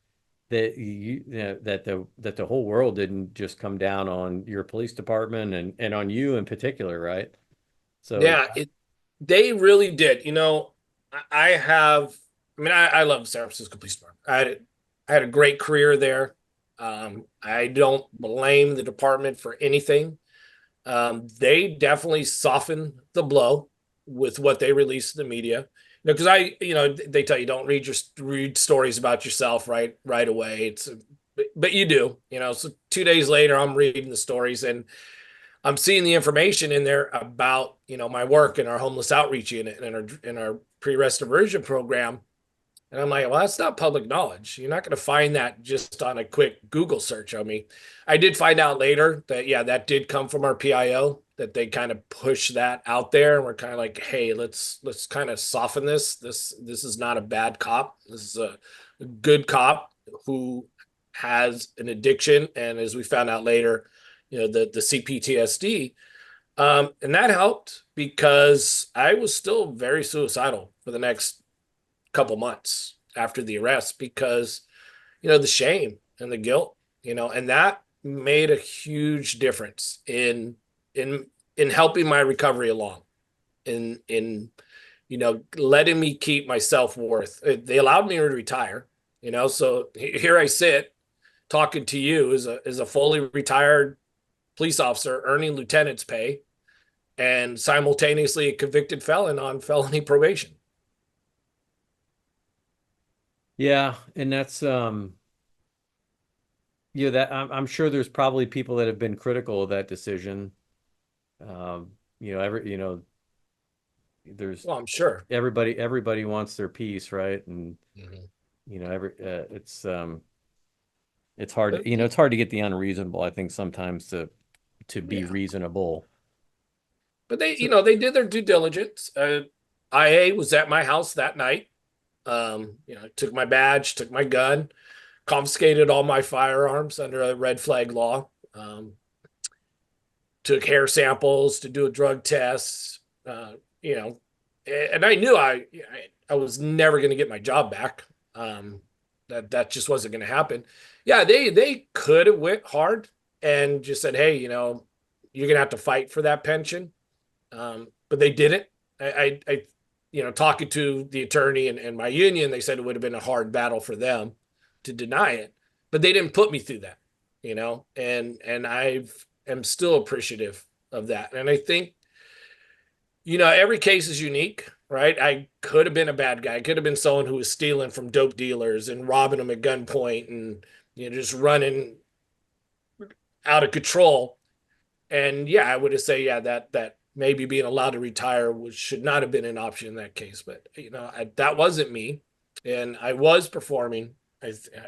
[SPEAKER 1] the whole world didn't just come down on your police department and on you in particular, right? So
[SPEAKER 2] Yeah, they really did. I have, I love the San Francisco Police Department. I had a great career there. I don't blame the department for anything. They definitely softened the blow with what they released to the media. Because they tell you don't read stories about yourself right away. But you do. So 2 days later, I'm reading the stories, and I'm seeing the information in there about my work in our homeless outreach unit and in our pre-arrest diversion program. And I'm like, well, that's not public knowledge. You're not going to find that just on a quick Google search on me. I did find out later that, yeah, that did come from our PIO, that they kind of push that out there. And we're kind of like, hey, let's kind of soften this. This is not a bad cop. This is a good cop who has an addiction. And as we found out later, the CPTSD. And that helped because I was still very suicidal for the next couple months after the arrest because the shame and the guilt, and that made a huge difference in in helping my recovery along, in letting me keep my self-worth. They allowed me to retire, so here I sit talking to you as a fully retired police officer earning lieutenant's pay and simultaneously a convicted felon on felony probation.
[SPEAKER 1] yeah, and that's, that I'm sure there's probably people that have been critical of that decision. Every there's
[SPEAKER 2] Well, I'm sure.
[SPEAKER 1] everybody wants their piece, right? And
[SPEAKER 2] Mhm.
[SPEAKER 1] every it's hard
[SPEAKER 2] But
[SPEAKER 1] it's hard to get the unreasonable, I think, sometimes to be
[SPEAKER 2] yeah,
[SPEAKER 1] reasonable.
[SPEAKER 2] but they,
[SPEAKER 1] So
[SPEAKER 2] they did their due diligence. IA was at my house that night. Took my badge, took my gun, confiscated all my firearms under a red flag law. Took hair samples to do a drug test, you know, and I knew I was never going to get my job back. That just wasn't going to happen. Yeah, they could have went hard and just said, hey, you're going to have to fight for that pension. But they didn't. Talking to the attorney and my union, they said it would have been a hard battle for them to deny it, but they didn't put me through that, and am still appreciative of that. And I think, every case is unique, right? I could have been a bad guy. I could have been someone who was stealing from dope dealers and robbing them at gunpoint and, just running out of control. And yeah, I would have say, yeah, that maybe being allowed to retire should not have been an option in that case. But that wasn't me, and I was performing.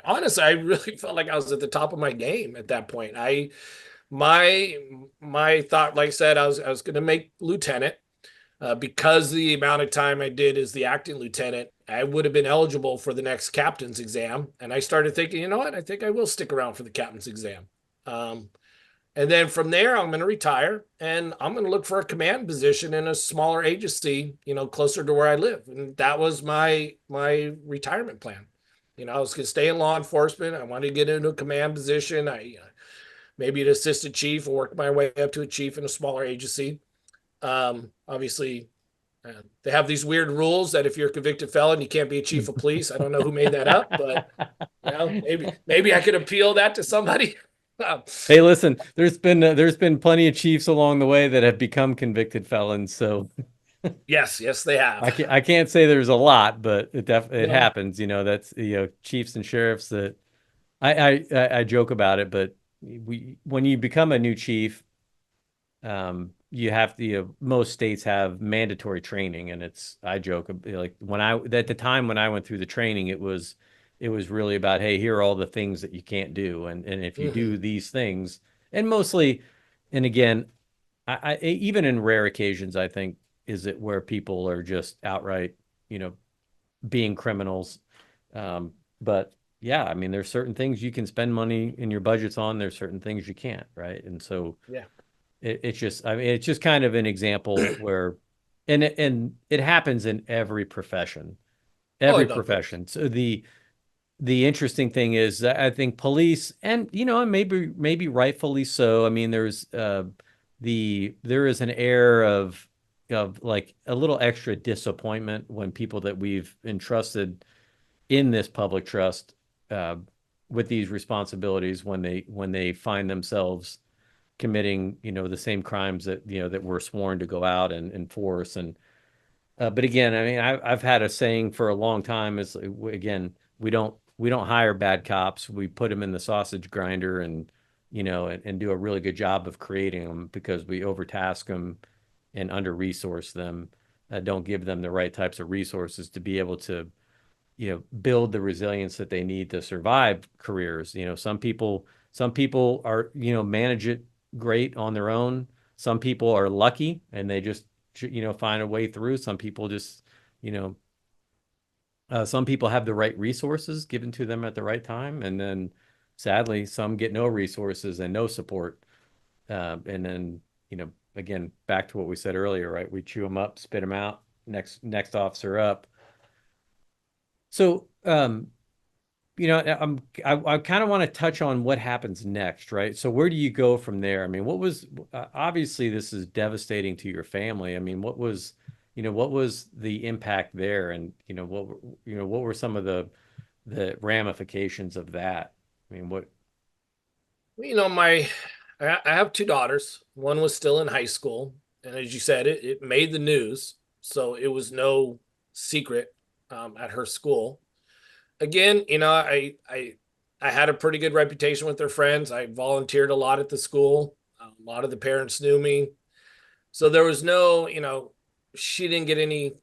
[SPEAKER 2] Honestly, I really felt like I was at the top of my game at that point. My thought, like I said, I was going to make lieutenant. Because the amount of time I did as the acting lieutenant, I would have been eligible for the next captain's exam. And I started thinking, you know what? I think I will stick around for the captain's exam. And then from there, I'm going to retire and I'm going to look for a command position in a smaller agency, closer to where I live. And that was my retirement plan. I was going to stay in law enforcement. I wanted to get into a command position. Maybe an assistant chief or work my way up to a chief in a smaller agency. Obviously, they have these weird rules that if you're a convicted felon, you can't be a chief of police. I don't know who made that up, but maybe I could appeal that to somebody.
[SPEAKER 1] Hey, listen, there's been plenty of chiefs along the way that have become convicted felons. So
[SPEAKER 2] yes, they have.
[SPEAKER 1] I can't say there's a lot, but it
[SPEAKER 2] No.
[SPEAKER 1] happens. That's chiefs and sheriffs that I joke about it, but when you become a new chief, you have to, most states have mandatory training, and I joke like at the time when I went through the training, it was really about, hey, here are all the things that you can't do, and if you do these things, and mostly, and again, I even in rare occasions, I think is it where people are just outright, being criminals, but yeah, I mean, there's certain things you can spend money in your budgets on. There's certain things you can't, right? And so
[SPEAKER 2] Yeah.
[SPEAKER 1] it's just, I mean, it's just kind of an example where, and it happens in every profession,
[SPEAKER 2] Oh,
[SPEAKER 1] every
[SPEAKER 2] no, it does.
[SPEAKER 1] profession. So the interesting thing is that I think police, and maybe rightfully so. I mean, there is an air of like a little extra disappointment when people that we've entrusted in this public trust, uh, with these responsibilities, when they find themselves committing, the same crimes that we're sworn to go out and enforce. And but again, I mean, I've had a saying for a long time is, again, we don't hire bad cops. We put them in the sausage grinder and and do a really good job of creating them, because we overtask them and under resource them, don't give them the right types of resources to be able to build the resilience that they need to survive careers. Some people are, manage it great on their own. Some people are lucky and they just, find a way through. Some people just, you know, some people have the right resources given to them at the right time. And then sadly, some get no resources and no support. And then, again, back to what we said earlier, right? We chew them up, spit them out, next officer up. So, I kind of want to touch on what happens next, right? So where do you go from there? I mean, obviously this is devastating to your family. I mean, what was the impact there, and what were some of the ramifications of that? I mean, what?
[SPEAKER 2] I have two daughters. One was still in high school, and as you said, it made the news, so it was no secret at her school. Again, I had a pretty good reputation with their friends. I volunteered a lot at the school. A lot of the parents knew me, so there was no, she didn't get any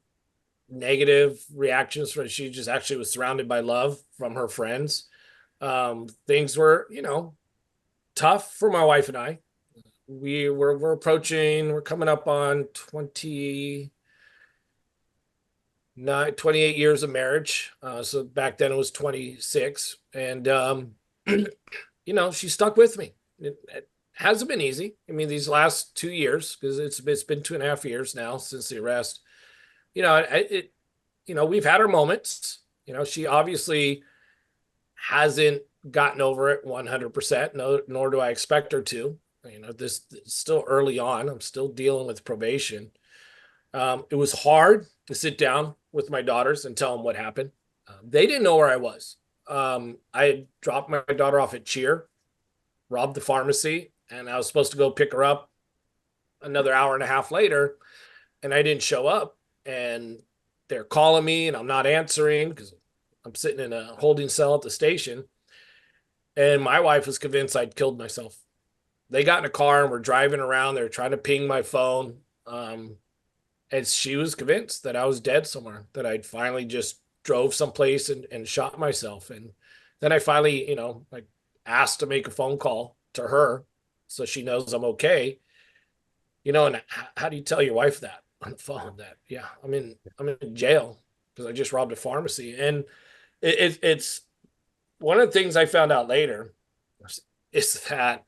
[SPEAKER 2] negative reactions from. She just actually was surrounded by love from her friends. Things were, tough for my wife and I. We're coming up on 28 years of marriage. So back then it was 26. And, she stuck with me. It hasn't been easy. I mean, these last 2 years, because it's been 2.5 years now since the arrest. We've had our moments. She obviously hasn't gotten over it 100%. No, nor do I expect her to. This is still early on. I'm still dealing with probation. It was hard to sit down with my daughters and tell them what happened. They didn't know where I was. I had dropped my daughter off at cheer, robbed the pharmacy, and I was supposed to go pick her up another hour and a half later, and I didn't show up. And they're calling me, and I'm not answering because I'm sitting in a holding cell at the station. And my wife was convinced I'd killed myself. They got in a car and were driving around. They were trying to ping my phone. And she was convinced that I was dead somewhere, that I'd finally just drove someplace and shot myself. And then I finally, like asked to make a phone call to her so she knows I'm okay. And how do you tell your wife that on the phone? That, yeah, I'm in jail because I just robbed a pharmacy. And it's one of the things I found out later is that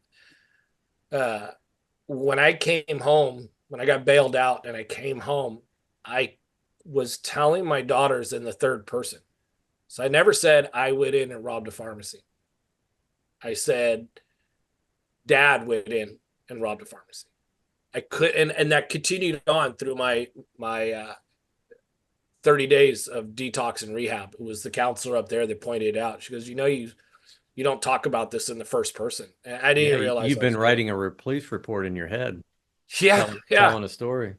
[SPEAKER 2] when I came home, when I got bailed out and I came home, I was telling my daughters in the third person. So I never said I went in and robbed a pharmacy. I said Dad went in and robbed a pharmacy. I could, and that continued on through my 30 days of detox and rehab. It was the counselor up there that pointed it out. She goes, you don't talk about this in the first person. And I didn't
[SPEAKER 1] Yeah,
[SPEAKER 2] realize
[SPEAKER 1] you've been writing a police report in your head,
[SPEAKER 2] Yeah, yeah.
[SPEAKER 1] telling a story.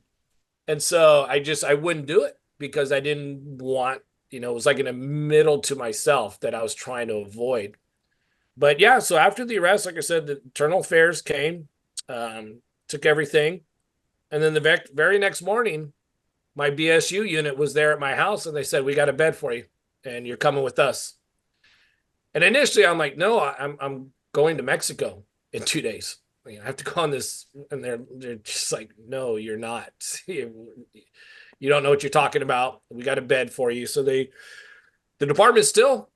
[SPEAKER 2] And so I wouldn't do it because I didn't want, it was like in a middle to myself that I was trying to avoid. But yeah, so after the arrest, like I said, the internal affairs came, took everything. And then the very next morning, my BSU unit was there at my house and they said, we got a bed for you and you're coming with us. And initially I'm like, no, I'm going to Mexico in 2 days. I have to go on this. And they're just like, no, you're not. You don't know what you're talking about. We got a bed for you. So the department still,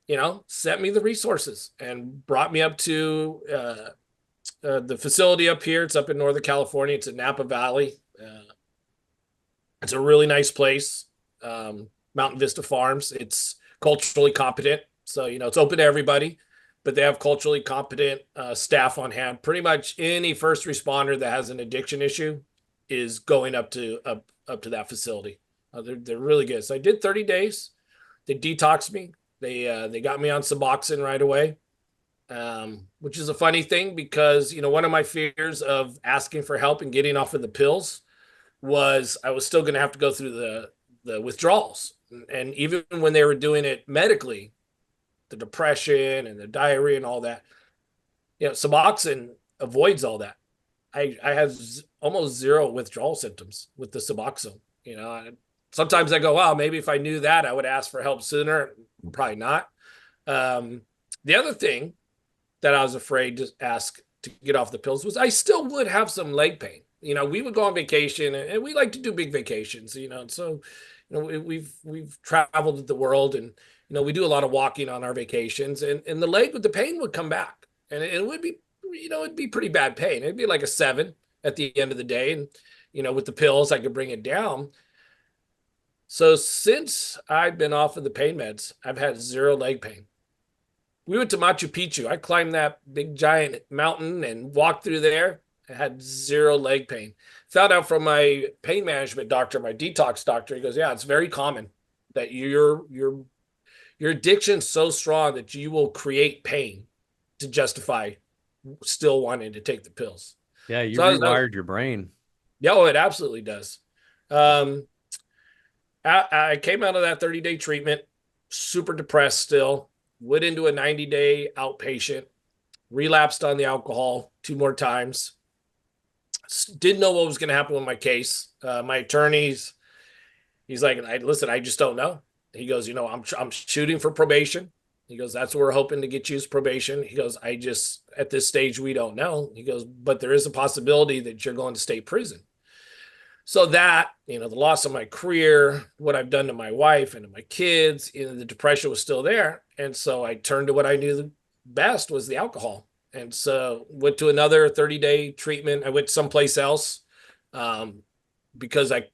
[SPEAKER 2] sent me the resources and brought me up to the facility up here. It's up in Northern California. It's in Napa Valley. It's a really nice place. Mountain Vista Farms. It's culturally competent. So, it's open to everybody, but they have culturally competent staff on hand. Pretty much any first responder that has an addiction issue is going up to that facility. They're really good. So I did 30 days. They detoxed me. They got me on Suboxone right away, which is a funny thing because, one of my fears of asking for help and getting off of the pills was I was still going to have to go through the withdrawals. And even when they were doing it medically, the depression and the diarrhea and all that, Suboxone avoids all that. I have almost zero withdrawal symptoms with the Suboxone. Sometimes I go, wow, maybe if I knew that, I would ask for help sooner. Probably not. The other thing that I was afraid to ask to get off the pills was I still would have some leg pain. We would go on vacation and we like to do big vacations, so, we've traveled the world and, we do a lot of walking on our vacations and the leg with the pain would come back and it would be, it'd be pretty bad pain. It'd be like a 7 at the end of the day. And, with the pills, I could bring it down. So since I've been off of the pain meds, I've had zero leg pain. We went to Machu Picchu. I climbed that big giant mountain and walked through there. I had zero leg pain. Found out from my pain management doctor, my detox doctor. He goes, yeah, it's very common that your addiction's so strong that you will create pain to justify still wanting to take the pills.
[SPEAKER 1] Yeah, you rewired your brain.
[SPEAKER 2] Yeah, it absolutely does. I came out of that 30-day treatment, super depressed still, went into a 90-day outpatient, relapsed on the alcohol 2 more times. Didn't know what was going to happen with my case. My attorneys, he's like, listen, I just don't know. He goes, I'm shooting for probation. He goes, that's what we're hoping to get you as probation. He goes, at this stage, we don't know. He goes, but there is a possibility that you're going to state prison. So that, the loss of my career, what I've done to my wife and to my kids, the depression was still there. And so I turned to what I knew the best was the alcohol. And so went to another 30-day treatment. I went someplace else um, because I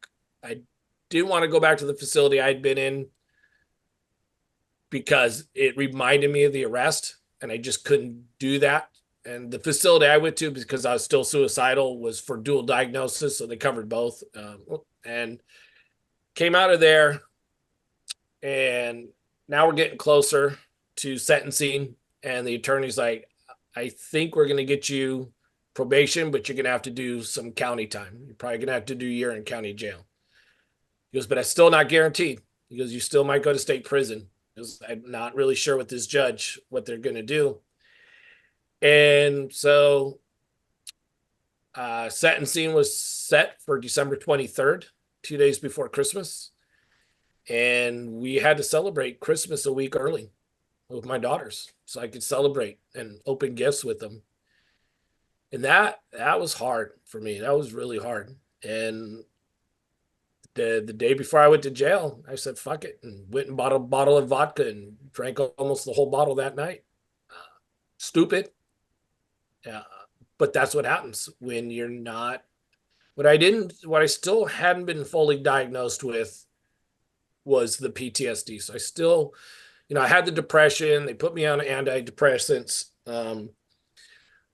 [SPEAKER 2] didn't want to go back to the facility I'd been in because it reminded me of the arrest, and I just couldn't do that. And the facility I went to, because I was still suicidal, was for dual diagnosis, so they covered both. And came out of there, and now we're getting closer to sentencing, and the attorney's like, I think we're going to get you probation, but you're going to have to do some county time. You're probably going to have to do a year in county jail. He goes, but that's still not guaranteed. He goes, you still might go to state prison. Because I'm not really sure with this judge what they're going to do. And so sentencing was set for December 23rd, 2 days before Christmas. And we had to celebrate Christmas a week early with my daughters so I could celebrate and open gifts with them. And that was hard for me. That was really hard. And the day before I went to jail, I said, fuck it, and went and bought a bottle of vodka and drank almost the whole bottle that night. Stupid. Yeah. But that's what happens when you're not, what I still hadn't been fully diagnosed with was the PTSD. So I still, I had the depression. They put me on antidepressants.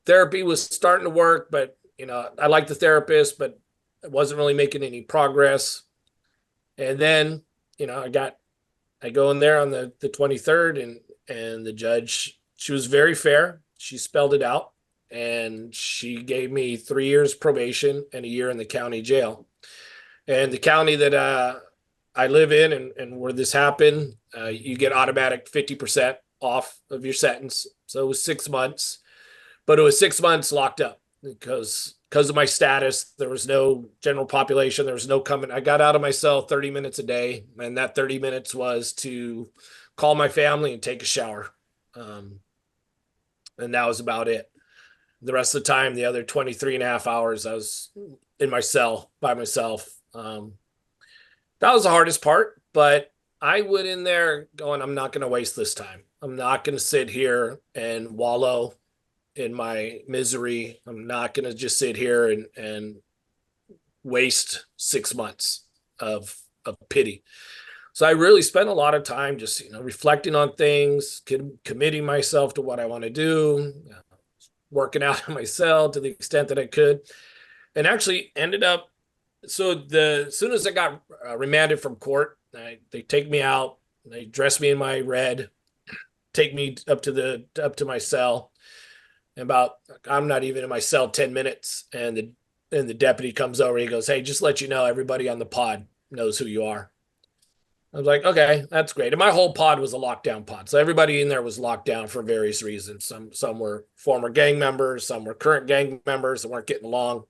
[SPEAKER 2] Therapy was starting to work, but, I liked the therapist, but I wasn't really making any progress. And then, I go in there on the 23rd, and the judge, she was very fair. She spelled it out, and she gave me 3 years probation and a year in the county jail. And the county that I live in and where this happened, you get automatic 50% off of your sentence. So it was 6 months, but it was 6 months locked up because of my status. There was no general population. There was no coming. I got out of my cell 30 minutes a day, and that 30 minutes was to call my family and take a shower. And that was about it. The rest of the time, the other 23 and a half hours, I was in my cell by myself. That was the hardest part, but I went in there going, I'm not going to waste this time. I'm not going to sit here and wallow in my misery. I'm not going to just sit here and waste 6 months of pity. So I really spent a lot of time just, reflecting on things, committing myself to what I want to do, working out in my cell to the extent that I could, and actually ended up. So as soon as I got remanded from court, they take me out, they dress me in my red, take me up to my cell. And I'm not even in my cell 10 minutes, and the deputy comes over. He goes, "Hey, just let you know, everybody on the pod knows who you are." I was like, "Okay, that's great." And my whole pod was a lockdown pod, so everybody in there was locked down for various reasons. Some were former gang members, some were current gang members that weren't getting along.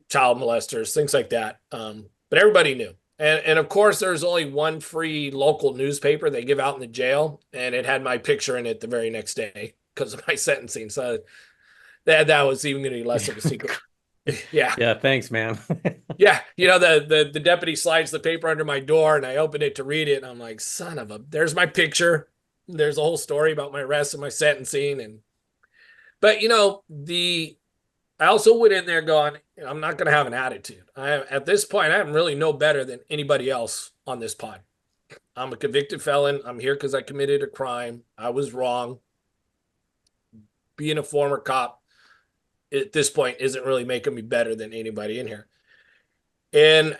[SPEAKER 2] Child molesters, things like that. But everybody knew. And of course, there's only one free local newspaper they give out in the jail, and it had my picture in it the very next day because of my sentencing. So that was even going to be less of a secret. Yeah.
[SPEAKER 1] Yeah, thanks, man.
[SPEAKER 2] Yeah. The deputy slides the paper under my door, and I open it to read it. And I'm like, son of a, there's my picture. There's a whole story about my arrest and my sentencing. But I also went in there going, I'm not going to have an attitude. At this point, I'm really no better than anybody else on this pod. I'm a convicted felon. I'm here because I committed a crime. I was wrong. Being a former cop at this point isn't really making me better than anybody in here. And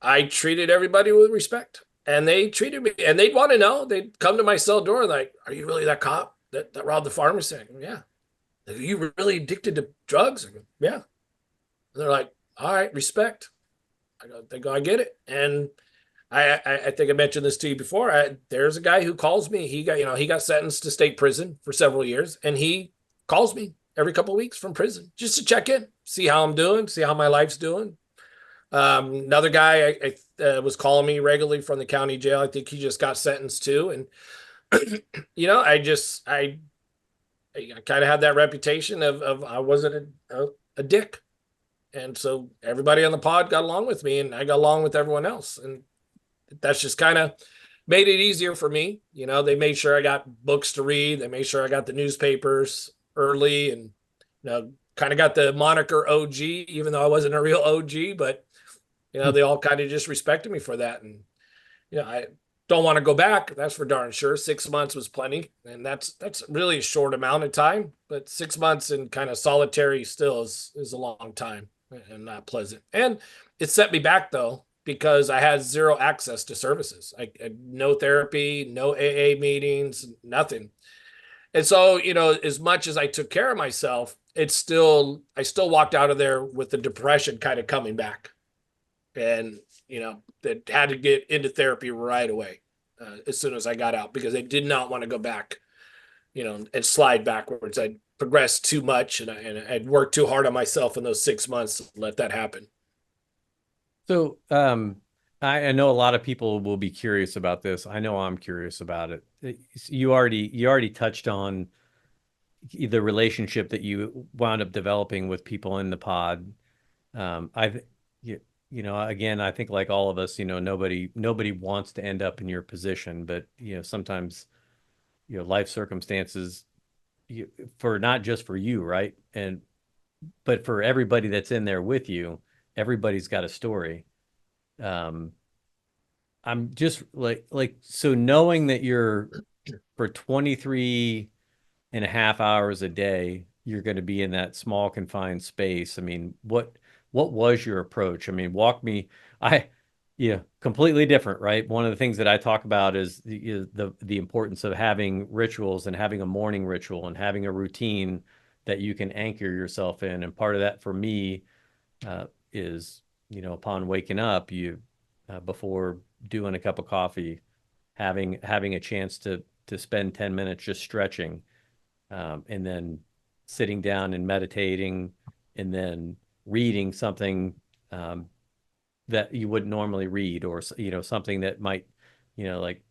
[SPEAKER 2] I treated everybody with respect. And they treated me, and they'd want to know. They'd come to my cell door like, "Are you really that cop that robbed the pharmacy?" I go, "Yeah." Are you really addicted to drugs? I go, "Yeah." And they're like, "All right, respect." They go, "I get it." And I think I mentioned this to you before. There's a guy who calls me. He got sentenced to state prison for several years, and he calls me every couple of weeks from prison just to check in, see how I'm doing, see how my life's doing. Another guy I was calling me regularly from the county jail. I think he just got sentenced too. And I kind of had that reputation of I wasn't a dick. And so everybody on the pod got along with me, and I got along with everyone else. And that's just kind of made it easier for me. They made sure I got books to read. They made sure I got the newspapers early, and kind of got the moniker OG, even though I wasn't a real OG, but they all kind of just respected me for that. And I don't want to go back. That's for darn sure. 6 months was plenty, and that's really a short amount of time. But 6 months in kind of solitary still is a long time and not pleasant. And it set me back though because I had zero access to services. I no therapy, no AA meetings, nothing. And so as much as I took care of myself, I still walked out of there with the depression kind of coming back, and that had to get into therapy right away as soon as I got out because I did not want to go back, and slide backwards. I'd progressed too much, and I'd worked too hard on myself in those 6 months to let that happen.
[SPEAKER 1] So, I know a lot of people will be curious about this. I know I'm curious about it. You already touched on the relationship that you wound up developing with people in the pod. I've again, I think like all of us, nobody wants to end up in your position, but sometimes life circumstances, for not just for you, right? But for everybody that's in there with you, everybody's got a story. Um, I'm just so knowing that you're for 23 and a half hours a day, you're going to be in that small confined space. I mean, what was your approach? I mean, walk me. I Yeah, completely different, right? One of the things that I talk about is the importance of having rituals and having a morning ritual and having a routine that you can anchor yourself in. And part of that for me is, upon waking up, before doing a cup of coffee, having a chance to spend 10 minutes just stretching, and then sitting down and meditating, and then reading something that you wouldn't normally read, or something that might, like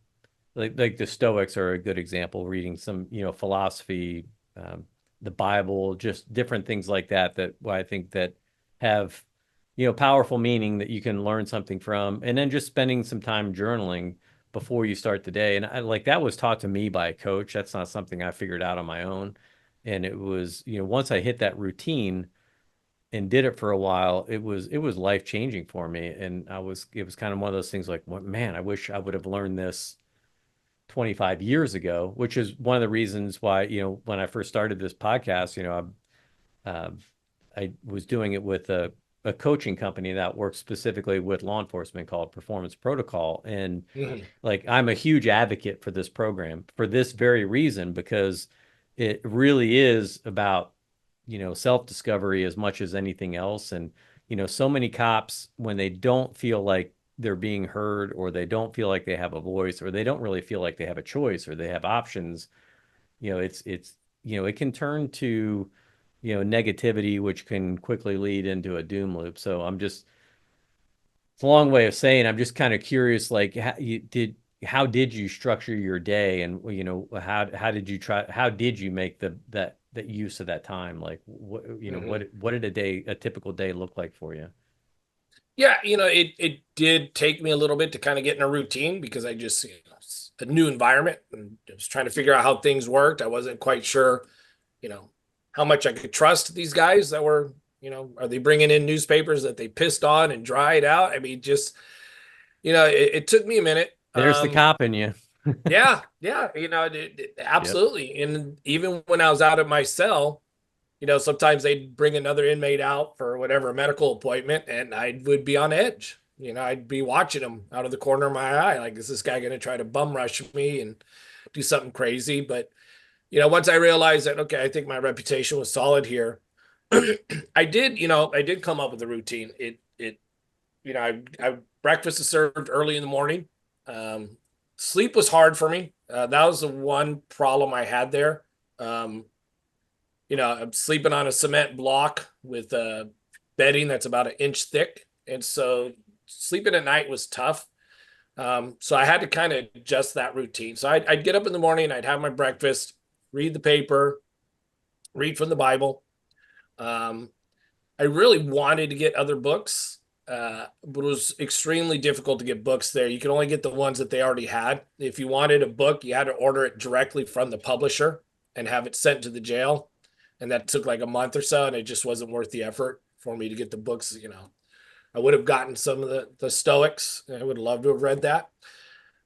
[SPEAKER 1] the Stoics are a good example, reading some philosophy, um, the Bible, just different things like that I think that have powerful meaning that you can learn something from, and then just spending some time journaling before you start the day. And that was taught to me by a coach. That's not something I figured out on my own. And it was, once I hit that routine and did it for a while, it was life changing for me. And it was kind of one of those things like, well, man, I wish I would have learned this 25 years ago, which is one of the reasons why, when I first started this podcast, uh, I was doing it with a coaching company that works specifically with law enforcement called Performance Protocol. And
[SPEAKER 2] Mhm.
[SPEAKER 1] like, I'm a huge advocate for this program for this very reason, because it really is about, self-discovery as much as anything else. And, so many cops, when they don't feel like they're being heard, or they don't feel like they have a voice, or they don't really feel like they have a choice, or they have options, it's it can turn to negativity, which can quickly lead into a doom loop. So it's a long way of saying I'm just kind of curious, like, how did you structure your day, and how did you make that use of that time? Like,
[SPEAKER 2] Mhm.
[SPEAKER 1] what did a typical day look like for you?
[SPEAKER 2] Yeah, it did take me a little bit to kind of get in a routine because I just, it's a new environment and I was trying to figure out how things worked. I wasn't quite sure, you know, how much I could trust these guys that were, are they bringing in newspapers that they pissed on and dried out? I mean, just, it took me a minute.
[SPEAKER 1] There's the cop in you.
[SPEAKER 2] Yeah, yeah,
[SPEAKER 1] Yep.
[SPEAKER 2] absolutely. And even when I was out of my cell, sometimes they'd bring another inmate out for whatever medical appointment, and I would be on edge. I'd be watching him out of the corner of my eye, like, is this guy going to try to bum rush me and do something crazy? But once I realized that, okay, I think my reputation was solid here, I did come up with a routine. Breakfast is served early in the morning. Um, Sleep was hard for me. That was the one problem I had there. Um, I'm sleeping on a cement block with bedding that's about an inch thick. And so sleeping at night was tough. So I had to kind of adjust that routine. So I'd get up in the morning, I'd have my breakfast, read the paper, read from the Bible. Um, I really wanted to get other books. but it was extremely difficult to get books there. You could only get the ones that they already had. If you wanted a book, you had to order it directly from the publisher and have it sent to the jail. And that took like a month or so, and it just wasn't worth the effort for me to get the books. I would have gotten some of the Stoics. I would love to have read that.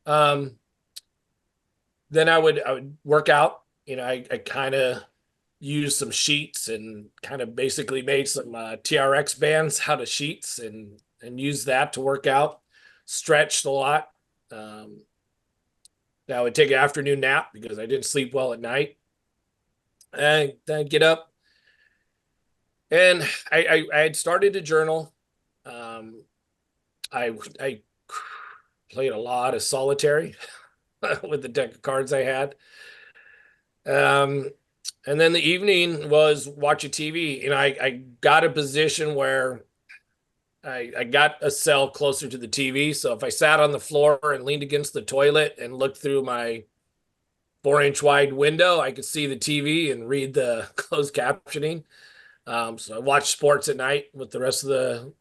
[SPEAKER 2] Um, then I would work out. I kind of used some sheets and kind of basically made some TRX bands out of sheets and used that to work out. Stretched a lot. I would take an afternoon nap because I didn't sleep well at night. And then I'd get up, and I had started to journal. Um, I played a lot of solitary with the deck of cards I had. Um, and then the evening was watching TV. I got a position where I got a cell closer to the TV. So if I sat on the floor and leaned against the toilet and looked through my 4-inch wide window, I could see the TV and read the closed captioning. So I watched sports at night with the rest of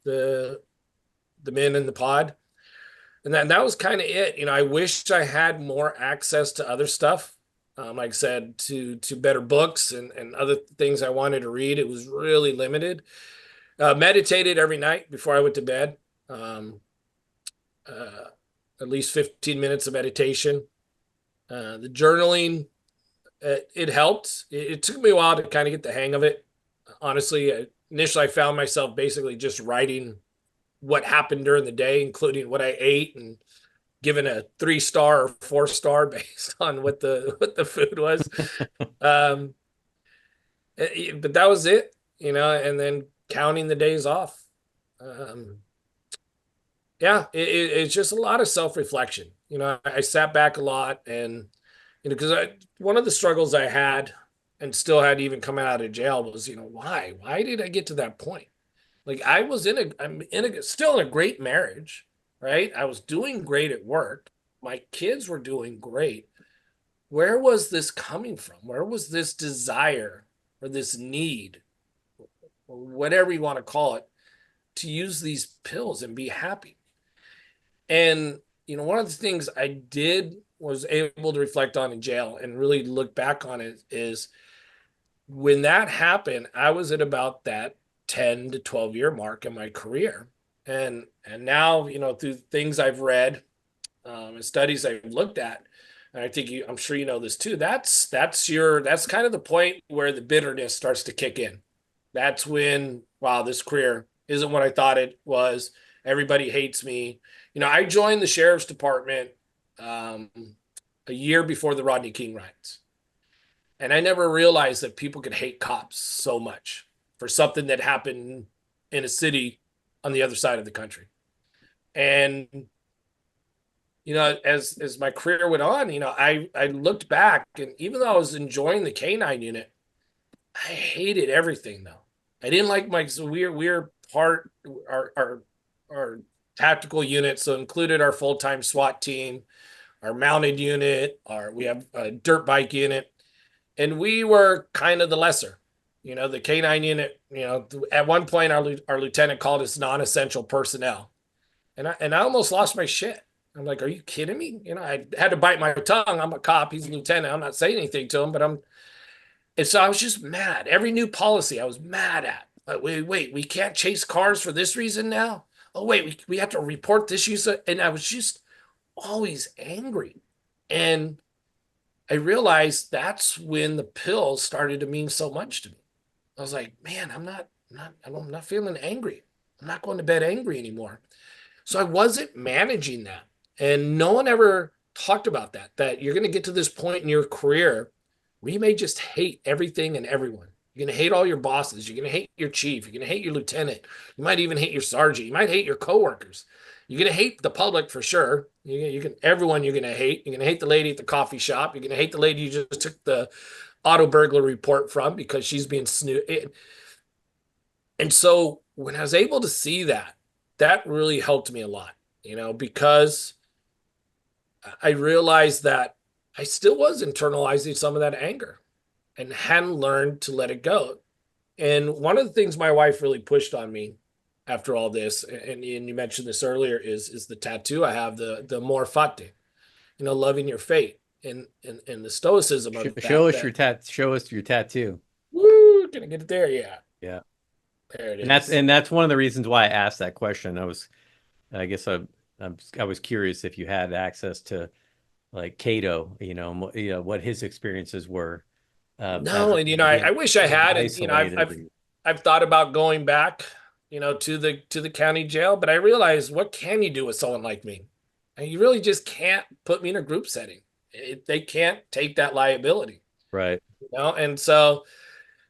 [SPEAKER 2] the men in the pod. And that was kind of it. I wished I had more access to other stuff. Like I said, to better books and other things I wanted to read. It was really limited. Meditated every night before I went to bed. Uh, at least 15 minutes of meditation. The journaling, it helped. It took me a while to kind of get the hang of it. Honestly, initially I found myself basically just writing what happened during the day, including what I ate, and given a 3-star or 4-star based on what the food was. um, but that was it, and then counting the days off. Um, yeah, it's just a lot of self-reflection. I sat back a lot, and because one of the struggles I had and still had even coming out of jail was, why did I get to that point? Like I'm still in a great marriage, right? I was doing great at work. My kids were doing great. Where was this coming from? Where was this desire or this need, or whatever you want to call it, to use these pills and be happy? And, one of the things I did was able to reflect on in jail and really look back on it is when that happened, I was at about that 10 to 12 year mark in my career. And now, through things I've read, and studies I've looked at, and I think I'm sure you know this too. That's kind of the point where the bitterness starts to kick in. That's when, wow, this career isn't what I thought it was. Everybody hates me. I joined the sheriff's department um, a year before the Rodney King riots. And I never realized that people could hate cops so much for something that happened in a city on the other side of the country. And, as my career went on, I looked back, and even though I was enjoying the K9 unit, I hated everything though. I didn't like my we're part our tactical unit, so included our full-time SWAT team, our mounted unit, we have a dirt bike unit, and we were kind of the lesser. The K9 unit, at one point our lieutenant called us non-essential personnel. And I almost lost my shit. I'm like, are you kidding me? I had to bite my tongue. I'm a cop. He's a lieutenant. I'm not saying anything to him, but and so I was just mad. Every new policy I was mad at. Like, wait, we can't chase cars for this reason now. Oh, wait, we have to report this use. And I was just always angry. And I realized that's when the pills started to mean so much to me. I was like, man, I'm not feeling angry. I'm not going to bed angry anymore. So I wasn't managing that. And no one ever talked about that you're going to get to this point in your career where you may just hate everything and everyone. You're going to hate all your bosses. You're going to hate your chief. You're going to hate your lieutenant. You might even hate your sergeant. You might hate your coworkers. You're going to hate the public for sure. Everyone you're going to hate. You're going to hate the lady at the coffee shop. You're going to hate the lady you just took the auto burglar report from because she's being snooped. And so when I was able to see that really helped me a lot, because I realized that I still was internalizing some of that anger and hadn't learned to let it go. And one of the things my wife really pushed on me after all this, and you mentioned this earlier, is the tattoo I have, the amor fati, loving your fate, and the stoicism of
[SPEAKER 1] Show us
[SPEAKER 2] that.
[SPEAKER 1] your tattoo.
[SPEAKER 2] Woo, can I get it there? Yeah,
[SPEAKER 1] Yeah.
[SPEAKER 2] there it
[SPEAKER 1] And that's
[SPEAKER 2] is.
[SPEAKER 1] and that's one of the reasons why I asked that question. I guess I was curious if you had access to like Cato, what his experiences were, as
[SPEAKER 2] No, and I
[SPEAKER 1] being
[SPEAKER 2] wish I had, and
[SPEAKER 1] isolated.
[SPEAKER 2] I've thought about going back, to the county jail, but I realized, what can you do with someone like me? And you really just can't put me in a group setting. They can't take that liability,
[SPEAKER 1] Right.
[SPEAKER 2] and so,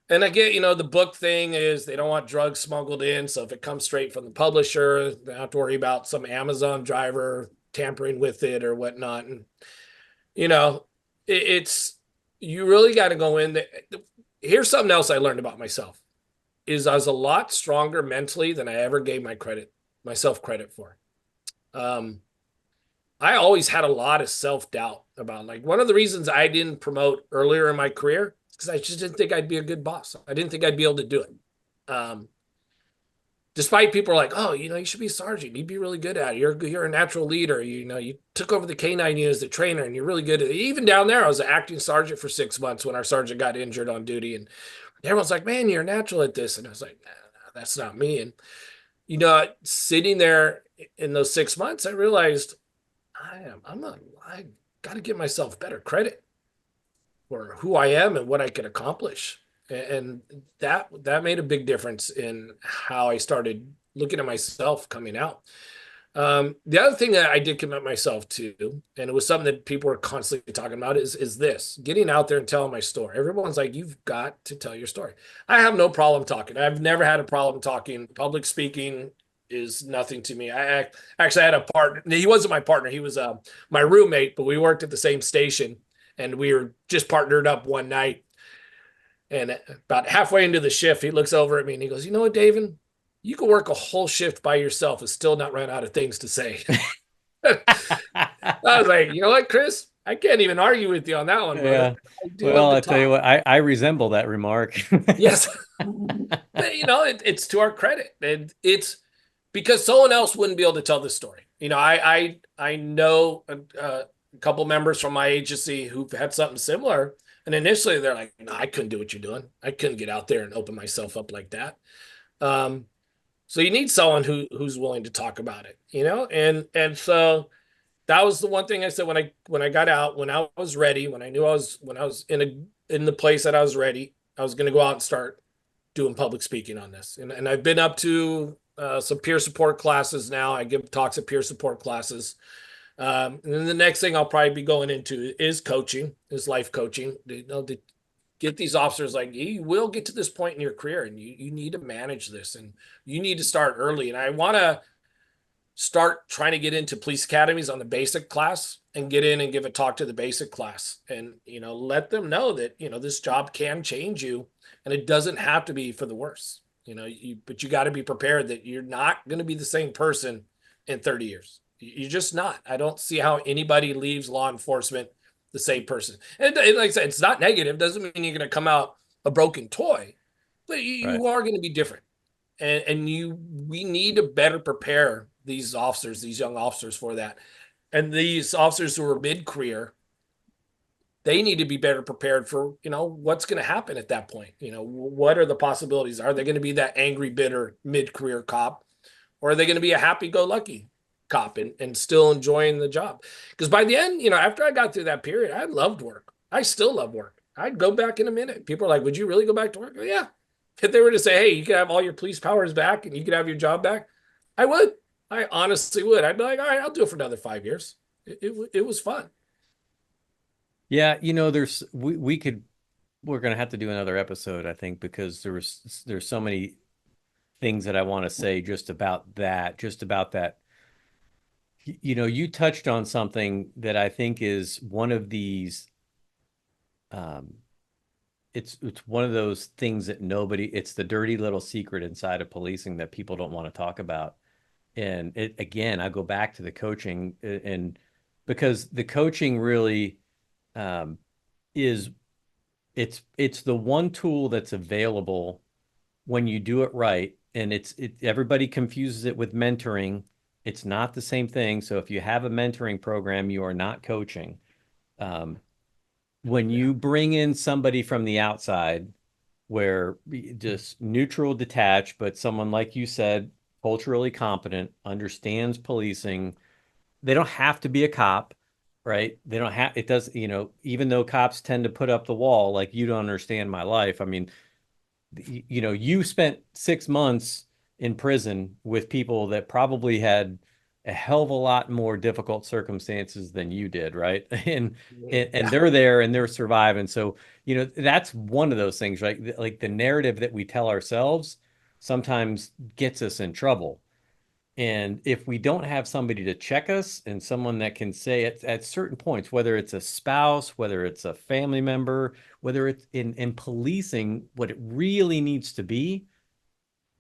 [SPEAKER 2] and again, the book thing is they don't want drugs smuggled in, so if it comes straight from the publisher, they don't have to worry about some Amazon driver tampering with it or whatnot. And you know, it's you really got to go in there. Here's something else I learned about myself: is I was a lot stronger mentally than I ever gave myself credit for. Um, I always had a lot of self doubt about, like, one of the reasons I didn't promote earlier in my career is because I just didn't think I'd be a good boss. I didn't think I'd be able to do it. Um, Despite people are like, oh, you should be a sergeant. You'd be really good at it. You're a natural leader. You took over the K9 unit as the trainer, and you're really good at it. Even down there, I was an acting sergeant for 6 months when our sergeant got injured on duty, and everyone's like, man, you're natural at this. And I was like, nah, that's not me. And sitting there in those 6 months, I realized I got to give myself better credit for who I am and what I can accomplish. And that made a big difference in how I started looking at myself coming out. The other thing that I did commit myself to, and it was something that people were constantly talking about, is this: getting out there and telling my story. Everyone's like, you've got to tell your story. I have no problem talking. I've never had a problem talking. Public speaking is nothing to me. I actually had a partner. He wasn't my partner. He was my roommate, but we worked at the same station, and we were just partnered up one night. And about halfway into the shift, he looks over at me and he goes, "You know what, Davin? You can work a whole shift by yourself and still not run out of things to say." I was like, you know what, Chris? I can't even argue with you on that one, brother.
[SPEAKER 1] Yeah.
[SPEAKER 2] I do love
[SPEAKER 1] Well,
[SPEAKER 2] to
[SPEAKER 1] I tell you
[SPEAKER 2] talk.
[SPEAKER 1] what, I resemble that remark.
[SPEAKER 2] Yes. But, it's to our credit. And it's because someone else wouldn't be able to tell this story. I know a couple members from my agency who've had something similar. And initially they're like, no, I couldn't do what you're doing. I couldn't get out there and open myself up like that. Um, so you need someone who's willing to talk about it, and so that was the one thing I said when I got out, when I was ready, when I knew when I was in the place that I was ready, I was going to go out and start doing public speaking on this. And I've been up to some peer support classes now. I give talks at peer support classes. And then the next thing I'll probably be going into is coaching, is life coaching. To get these officers, like, you will get to this point in your career, and you need to manage this, and you need to start early. And I want to start trying to get into police academies on the basic class and get in and give a talk to the basic class, and let them know that this job can change you, and it doesn't have to be for the worse. But you got to be prepared that you're not going to be the same person in 30 years. You're just not. I don't see how anybody leaves law enforcement the same person. And like I said, it's not negative. Doesn't mean you're going to come out a broken toy, but
[SPEAKER 1] Right.
[SPEAKER 2] you are going to be different. And we need to better prepare these officers, these young officers, for that. And these officers who are mid-career, they need to be better prepared for what's going to happen at that point. What are the possibilities? Are they going to be that angry, bitter mid-career cop, or are they going to be a happy-go-lucky cop and still enjoying the job? Because by the end, after I got through that period, I loved work. I still love work. I'd go back in a minute. People are like, would you really go back to work? Yeah. If they were to say, hey, you could have all your police powers back and you could have your job back, I would. I honestly would. I'd be like, all right, I'll do it for another 5 years. It was fun.
[SPEAKER 1] Yeah, we're gonna have to do another episode, I think, because there's so many things that I want to say just about that. You touched on something that I think is one of these um it's one of those things that it's the dirty little secret inside of policing that people don't want to talk about. And it again, I go back to the coaching, and because the coaching really um is it's the one tool that's available when you do it right, and everybody confuses it with mentoring. It's not the same thing. So if you have a mentoring program, you are not coaching. Um, when
[SPEAKER 2] Yeah.
[SPEAKER 1] you bring in somebody from the outside, where just neutral, detached, but someone like you said, culturally competent, understands policing, they don't have to be a cop, right? They don't have, it does, even though cops tend to put up the wall, like, you don't understand my life. I mean, you spent 6 months in prison with people that probably had a hell of a lot more difficult circumstances than you did, right? And
[SPEAKER 2] Yeah.
[SPEAKER 1] they're there and they're surviving. So, that's one of those things, right? Like the narrative that we tell ourselves sometimes gets us in trouble. And if we don't have somebody to check us and someone that can say at certain points, whether it's a spouse, whether it's a family member, whether it's in policing, what it really needs to be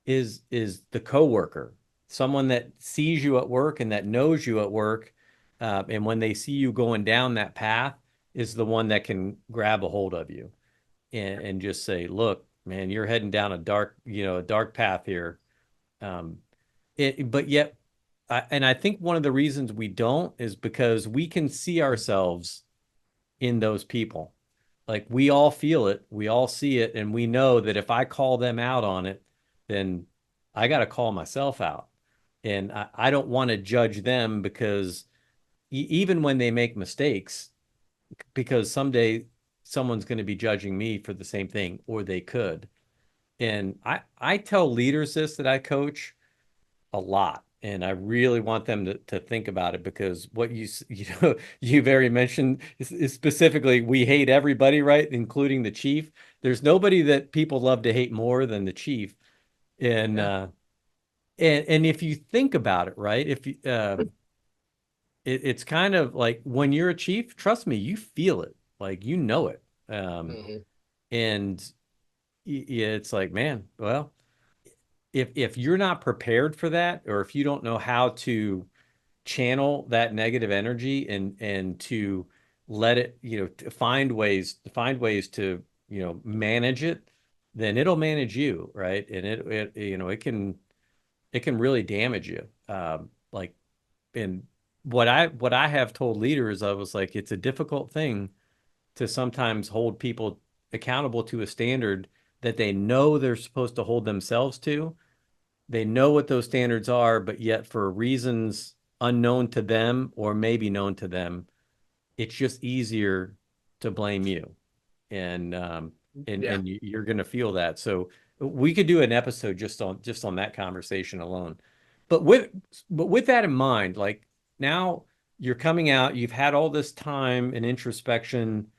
[SPEAKER 1] is the coworker, someone that sees you at work and that knows you at work, and when they see you going down that path, is the one that can grab a hold of you and just say, "Look, man, you're heading down a dark path here." Um, but yet, and I think one of the reasons we don't is because we can see ourselves in those people. Like, we all feel it, we all see it, and we know that if I call them out on it, then I got to call myself out. And I don't want to judge them because even when they make mistakes, because someday someone's going to be judging me for the same thing, or they could. And I tell leaders this that I coach a lot. And I really want them to think about it, because what you very mentioned is specifically, we hate everybody, right? Including the chief. There's nobody that people love to hate more than the chief. And
[SPEAKER 2] Yeah.
[SPEAKER 1] and if you think about it, right? If you it's kind of like when you're a chief, trust me, you feel it, like, it. Um,
[SPEAKER 2] Hmm.
[SPEAKER 1] and yeah, it's like, man, well, if you're not prepared for that, or if you don't know how to channel that negative energy and to let it, to find ways to, manage it, then it'll manage you, right? And it can really damage you. Like, and what I have told leaders, I was like, it's a difficult thing to sometimes hold people accountable to a standard that they know they're supposed to hold themselves to. They know what those standards are, but yet for reasons unknown to them or maybe known to them, it's just easier to blame you. And
[SPEAKER 2] Yeah.
[SPEAKER 1] you're going to feel that. So we could do an episode just on that conversation alone. But with that in mind, like, now you're coming out, you've had all this time and introspection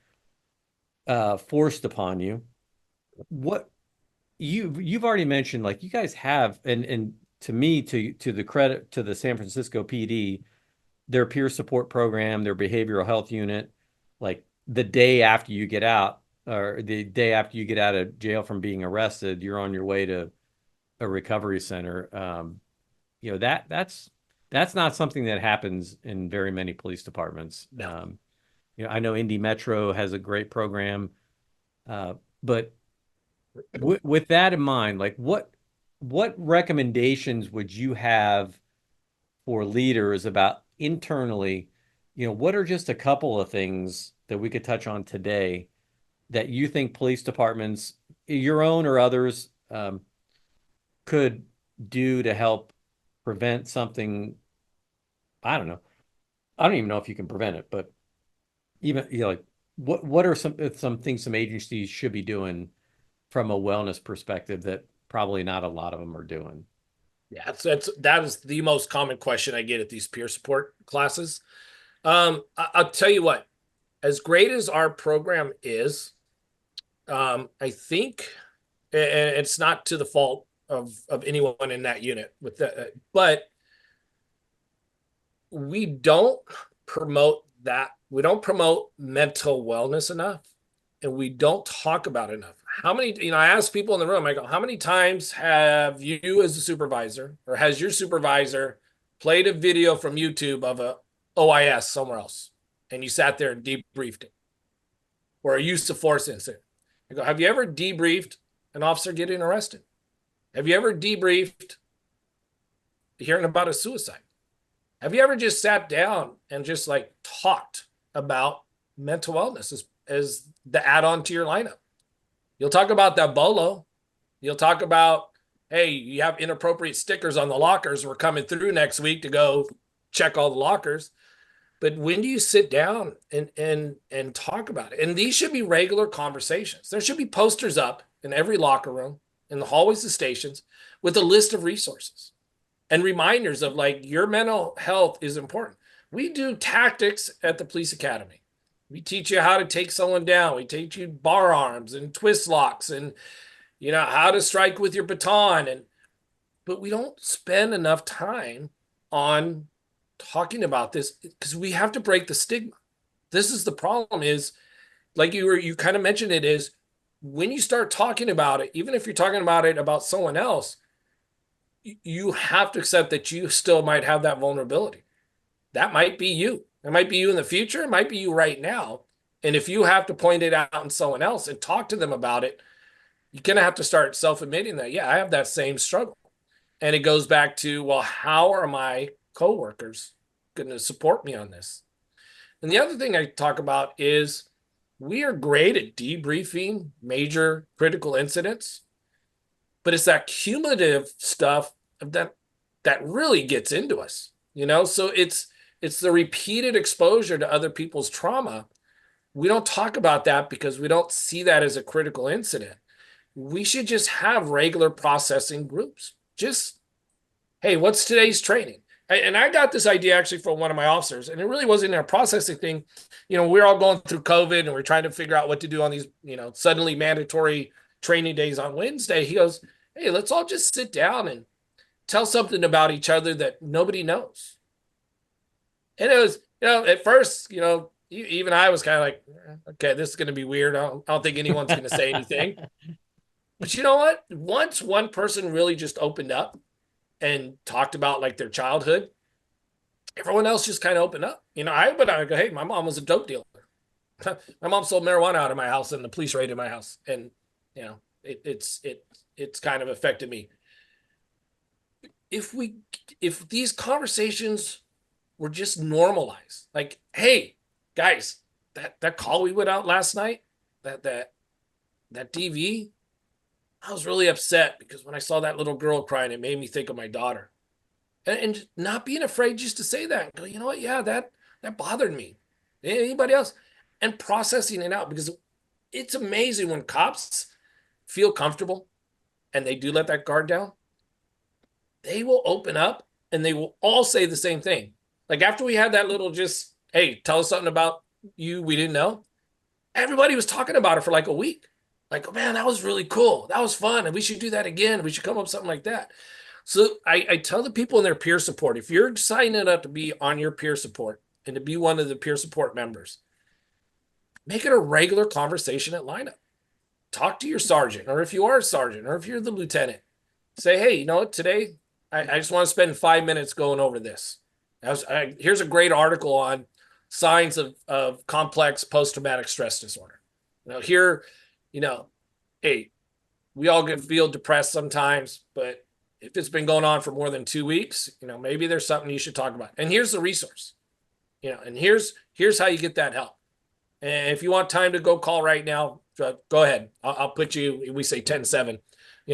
[SPEAKER 1] forced upon you. What you've already mentioned, like, you guys have, and to me, to the credit to the San Francisco PD, their peer support program, their behavioral health unit, like, the day after you get out, or the day after you get out of jail from being arrested, you're on your way to a recovery center. That's not something that happens in very many police departments.
[SPEAKER 2] No.
[SPEAKER 1] I know Indy Metro has a great program, but with that in mind, like, what recommendations would you have for leaders about internally, what are just a couple of things that we could touch on today that you think police departments, your own or others, could do to help prevent something? I don't know. I don't even know if you can prevent it, but even, like, what are some things some agencies should be doing from a wellness perspective that probably not a lot of them are doing?
[SPEAKER 2] Yeah, that is the most common question I get at these peer support classes. I'll tell you what, as great as our program is, I think, and it's not to the fault of anyone in that unit with that, but we don't promote that. We don't promote mental wellness enough, and we don't talk about it enough. How many, I ask people in the room, I go, how many times have you as a supervisor, or has your supervisor played a video from YouTube of a OIS somewhere else, and you sat there and debriefed it, or a use of force incident? I go, have you ever debriefed an officer getting arrested? Have you ever debriefed hearing about a suicide? Have you ever just sat down and just like talked about mental wellness as the add-on to your lineup? You'll talk about that bolo. You'll talk about, hey, you have inappropriate stickers on the lockers. We're coming through next week to go check all the lockers. But when do you sit down and talk about it? And these should be regular conversations. There should be posters up in every locker room, in the hallways of stations, with a list of resources and reminders of like your mental health is important. We do tactics at the police academy. We teach you how to take someone down. We teach you bar arms and twist locks and how to strike with your baton. But we don't spend enough time on talking about this because we have to break the stigma. This is the problem is like you kind of mentioned it is when you start talking about it, even if you're talking about it about someone else, you have to accept that you still might have that vulnerability. That might be you. It might be you in the future. It might be you right now. And if you have to point it out in someone else and talk to them about it, you're going to have to start self-admitting that, yeah, I have that same struggle. And it goes back to, well, how are my coworkers going to support me on this? And the other thing I talk about is we are great at debriefing major critical incidents, but it's that cumulative stuff that really gets into us, So it's the repeated exposure to other people's trauma. We don't talk about that because we don't see that as a critical incident. We should just have regular processing groups. Just, hey, what's today's training? And I got this idea actually from one of my officers, and it really wasn't a processing thing. We're all going through COVID and we're trying to figure out what to do on these, suddenly mandatory training days on Wednesday. He goes, hey, let's all just sit down and tell something about each other that nobody knows. And it was, at first, even I was kind of like, okay, this is going to be weird. I don't think anyone's going to say anything. But you know what? Once one person really just opened up and talked about like their childhood, everyone else just kind of opened up. I go, hey, my mom was a dope dealer. My mom sold marijuana out of my house and the police raided my house. And, it's kind of affected me. If these conversations were just normalized, like, hey, guys, that call we went out last night, that DV, I was really upset because when I saw that little girl crying, it made me think of my daughter. And not being afraid just to say that. Go, you know what? Yeah, that bothered me. Anybody else? And processing it out because it's amazing when cops feel comfortable and they do let that guard down. They will open up and they will all say the same thing. Like after we had that little just, hey, tell us something about you we didn't know. Everybody was talking about it for like a week. Like, oh, man, that was really cool. That was fun. And we should do that again. We should come up with something like that. So I tell the people in their peer support, if you're signing up to be on your peer support and to be one of the peer support members, make it a regular conversation at lineup. Talk to your sergeant, or if you are a sergeant, or if you're the lieutenant, say, hey, what, today I just want to spend 5 minutes going over this. Here's a great article on signs of complex post-traumatic stress disorder. Here, hey, we all feel depressed sometimes, but if it's been going on for more than 2 weeks, maybe there's something you should talk about. And here's the resource, and here's how you get that help. And if you want time to go call right now, go ahead. I'll put you, we say 10-7,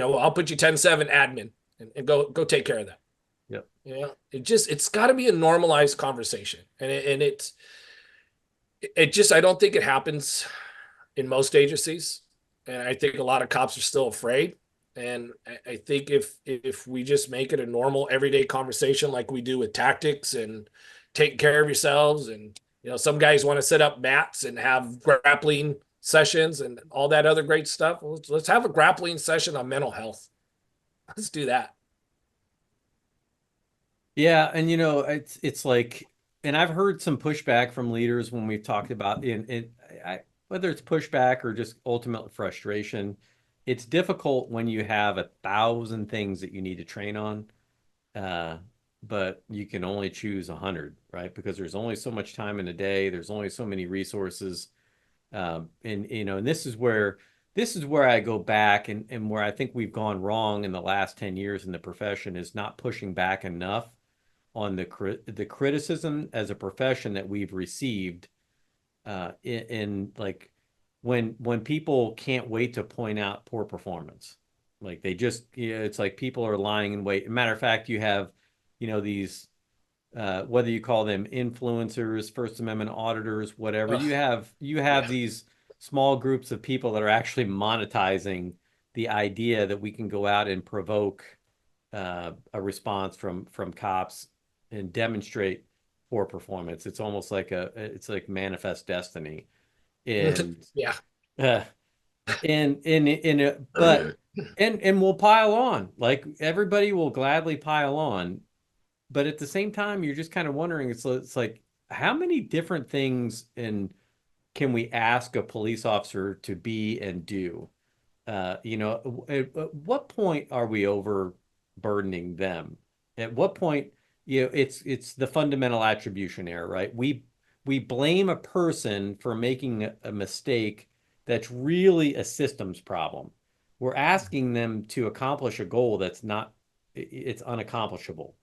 [SPEAKER 2] I'll put you 10-7 admin and go take care of that.
[SPEAKER 1] Yep.
[SPEAKER 2] It's got to be a normalized conversation. And I don't think it happens in most agencies. And I think a lot of cops are still afraid. And I think if we just make it a normal everyday conversation like we do with tactics and taking care of yourselves, and some guys want to set up mats and have grappling sessions and all that other great stuff. Let's have a grappling session on mental health. Let's do that.
[SPEAKER 1] Yeah, and it's like, and I've heard some pushback from leaders when we've talked about whether it's pushback or just ultimate frustration. It's difficult when you have 1,000 things that you need to train on, but you can only choose 100, right? Because there's only so much time in a day. There's only so many resources, and this is where this is where I go back and where I think we've gone wrong in the last 10 years in the profession is not pushing back enough on the criticism as a profession that we've received in like when people can't wait to point out poor performance. Like they just, it's like people are lying in wait. Matter of fact, you have, these whether you call them influencers, First Amendment auditors, whatever,
[SPEAKER 2] Ugh,
[SPEAKER 1] you have
[SPEAKER 2] yeah.
[SPEAKER 1] these small groups of people that are actually monetizing the idea that we can go out and provoke a response from cops and demonstrate poor performance. It's almost like it's like manifest destiny. And
[SPEAKER 2] Yeah.
[SPEAKER 1] uh, but and we'll pile on. Like everybody will gladly pile on, but at the same time, you're just kind of wondering. It's like how many different things and can we ask a police officer to be and do? At what point are we overburdening them? At what point, it's the fundamental attribution error, right? We blame a person for making a mistake that's really a systems problem. We're asking them to accomplish a goal that's not, it's unaccomplishable.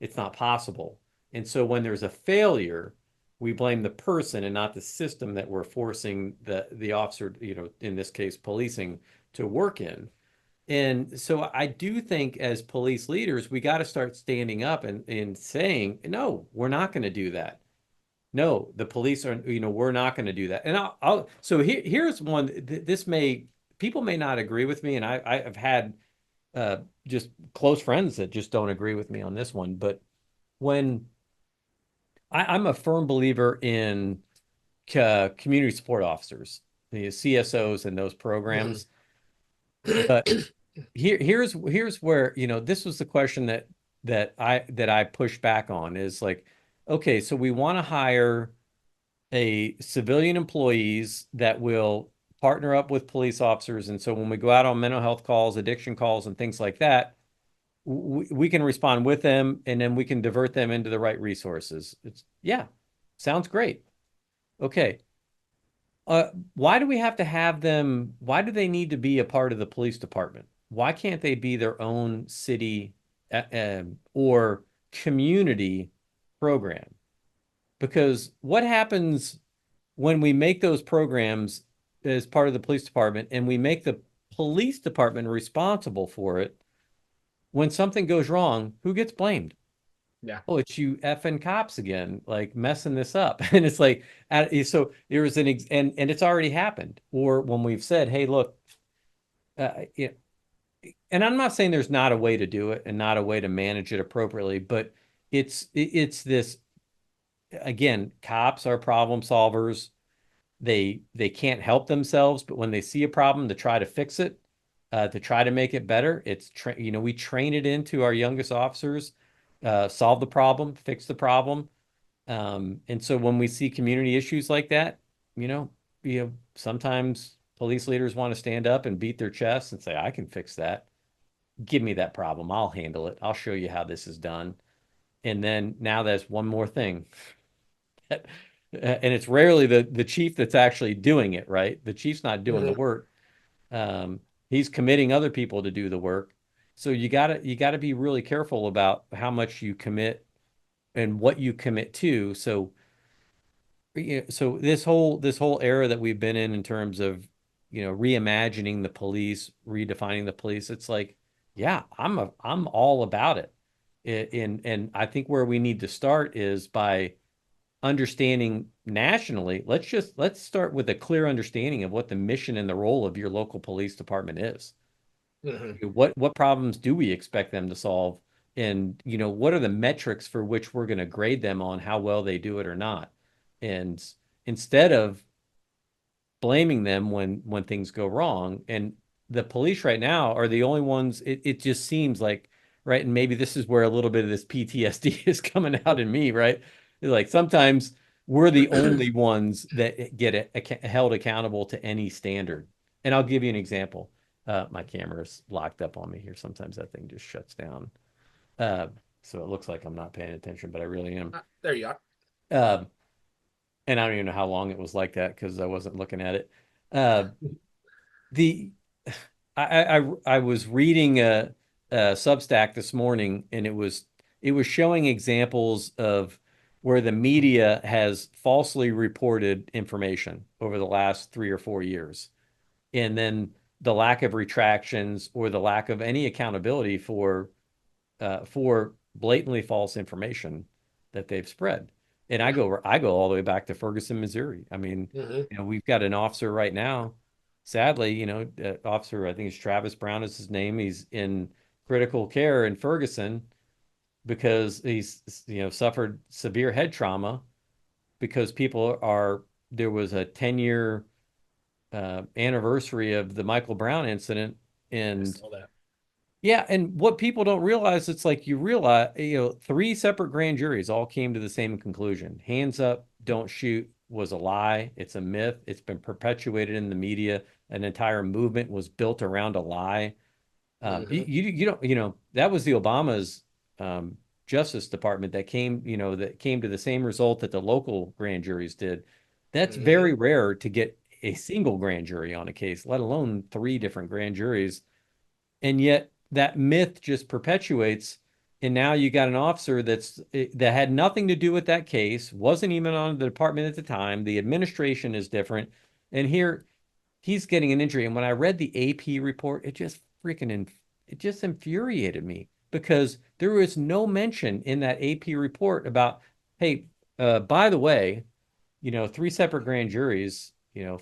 [SPEAKER 1] It's not possible. And so when there's a failure, we blame the person and not the system that we're forcing the officer, in this case, policing, to work in. And so I do think as police leaders, we got to start standing up and saying, no, we're not going to do that. No, the police are, we're not going to do that. And so here's one, this people may not agree with me. And I've had uh, just close friends that just don't agree with me on this one. But when I'm a firm believer in community support officers, the CSOs and those
[SPEAKER 2] Mhm.
[SPEAKER 1] programs. But here's where, this was the question that I push back on is like, okay, so we want to hire a civilian employees that will partner up with police officers. And so when we go out on mental health calls, addiction calls, and things like that, we can respond with them and then we can divert them into the right resources. Yeah, sounds great. Okay. Why do we have to have them? Why do they need to be a part of the police department? Why can't they be their own city or community program? Because what happens when we make those programs as part of the police department and we make the police department responsible for it? When something goes wrong, who gets blamed?
[SPEAKER 2] Yeah.
[SPEAKER 1] Oh, it's you effing cops again, like messing this up. And it's like, so there's and it's already happened. Or when we've said, hey, look, yeah, and I'm not saying there's not a way to do it and not a way to manage it appropriately, but it's this, again, cops are problem solvers. They can't help themselves, but when they see a problem to try to fix it, to try to make it better, we train it into our youngest officers, solve the problem, fix the problem. And so when we see community issues like that, you know, sometimes police leaders want to stand up and beat their chests and say, I can fix that. Give me that problem. I'll handle it. I'll show you how this is done. And then now there's one more thing. And it's rarely the chief that's actually doing it, right? The chief's not doing the
[SPEAKER 2] Mhm.
[SPEAKER 1] work. Um, he's committing other people to do the work. So you gotta be really careful about how much you commit and what you commit to. So so this whole era that we've been in terms of reimagining the police, redefining the police, it's like, yeah, I'm all about it. And I think where we need to start is by understanding nationally. Let's start with a clear understanding of what the mission and the role of your local police department is.
[SPEAKER 2] Mhm.
[SPEAKER 1] What problems do we expect them to solve? And what are the metrics for which we're going to grade them on how well they do it or not? And instead of blaming them when things go wrong, and the police right now are the only ones, it just seems like, right? And maybe this is where a little bit of this PTSD is coming out in me, right? Like sometimes we're the only ones that get held accountable to any standard. And I'll give you an example. My camera's locked up on me here. Sometimes that thing just shuts down. Uh, so it looks like I'm not paying attention, but I really am.
[SPEAKER 2] There you are.
[SPEAKER 1] Uh, and I don't even know how long it was like that because I wasn't looking at it. Uh, the I was reading a Substack this morning, and it was showing examples of where the media has falsely reported information over the last 3 or 4 years, and then the lack of retractions or the lack of any accountability for blatantly false information that they've spread. And
[SPEAKER 2] Yeah.
[SPEAKER 1] I go all the way back to Ferguson, Missouri. I mean,
[SPEAKER 2] Hmm.
[SPEAKER 1] we've got an officer right now. Sadly, officer, I think it's Travis Brown is his name. He's in critical care in Ferguson because he's, suffered severe head trauma because there was a 10-year anniversary of the Michael Brown incident.
[SPEAKER 2] I
[SPEAKER 1] And
[SPEAKER 2] saw that.
[SPEAKER 1] yeah, and what people don't realize, it's like you realize, three separate grand juries all came to the same conclusion. Hands up, don't shoot was a lie. It's a myth. It's been perpetuated in the media. An entire movement was built around a lie.
[SPEAKER 2] Hmm.
[SPEAKER 1] You don't, that was the Obama's Justice Department that came to the same result that the local grand juries did. That's
[SPEAKER 2] Hmm.
[SPEAKER 1] very rare to get a single grand jury on a case, let alone three different grand juries. And yet that myth just perpetuates. And now you got an officer that had nothing to do with that case, wasn't even on the department at the time. The administration is different. And here he's getting an injury. And when I read the AP report, it just infuriated me because there was no mention in that AP report about, hey, by the way, three separate grand juries,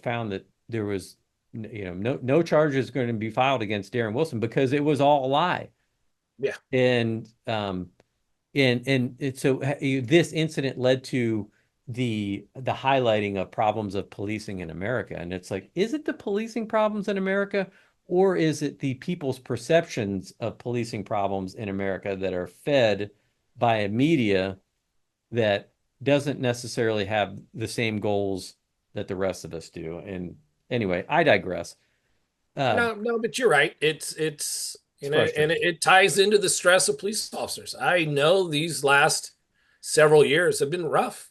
[SPEAKER 1] found that there was, no charges going to be filed against Darren Wilson because it was all a lie.
[SPEAKER 2] Yeah.
[SPEAKER 1] And so this incident led to the highlighting of problems of policing in America. And it's like, is it the policing problems in America, or is it the people's perceptions of policing problems in America that are fed by a media that doesn't necessarily have the same goals that the rest of us do? And anyway, I digress. Uh,
[SPEAKER 2] No, no, but you're right. It's
[SPEAKER 1] it's
[SPEAKER 2] and
[SPEAKER 1] frustrating.
[SPEAKER 2] it ties into the stress of police officers. I know these last several years have been rough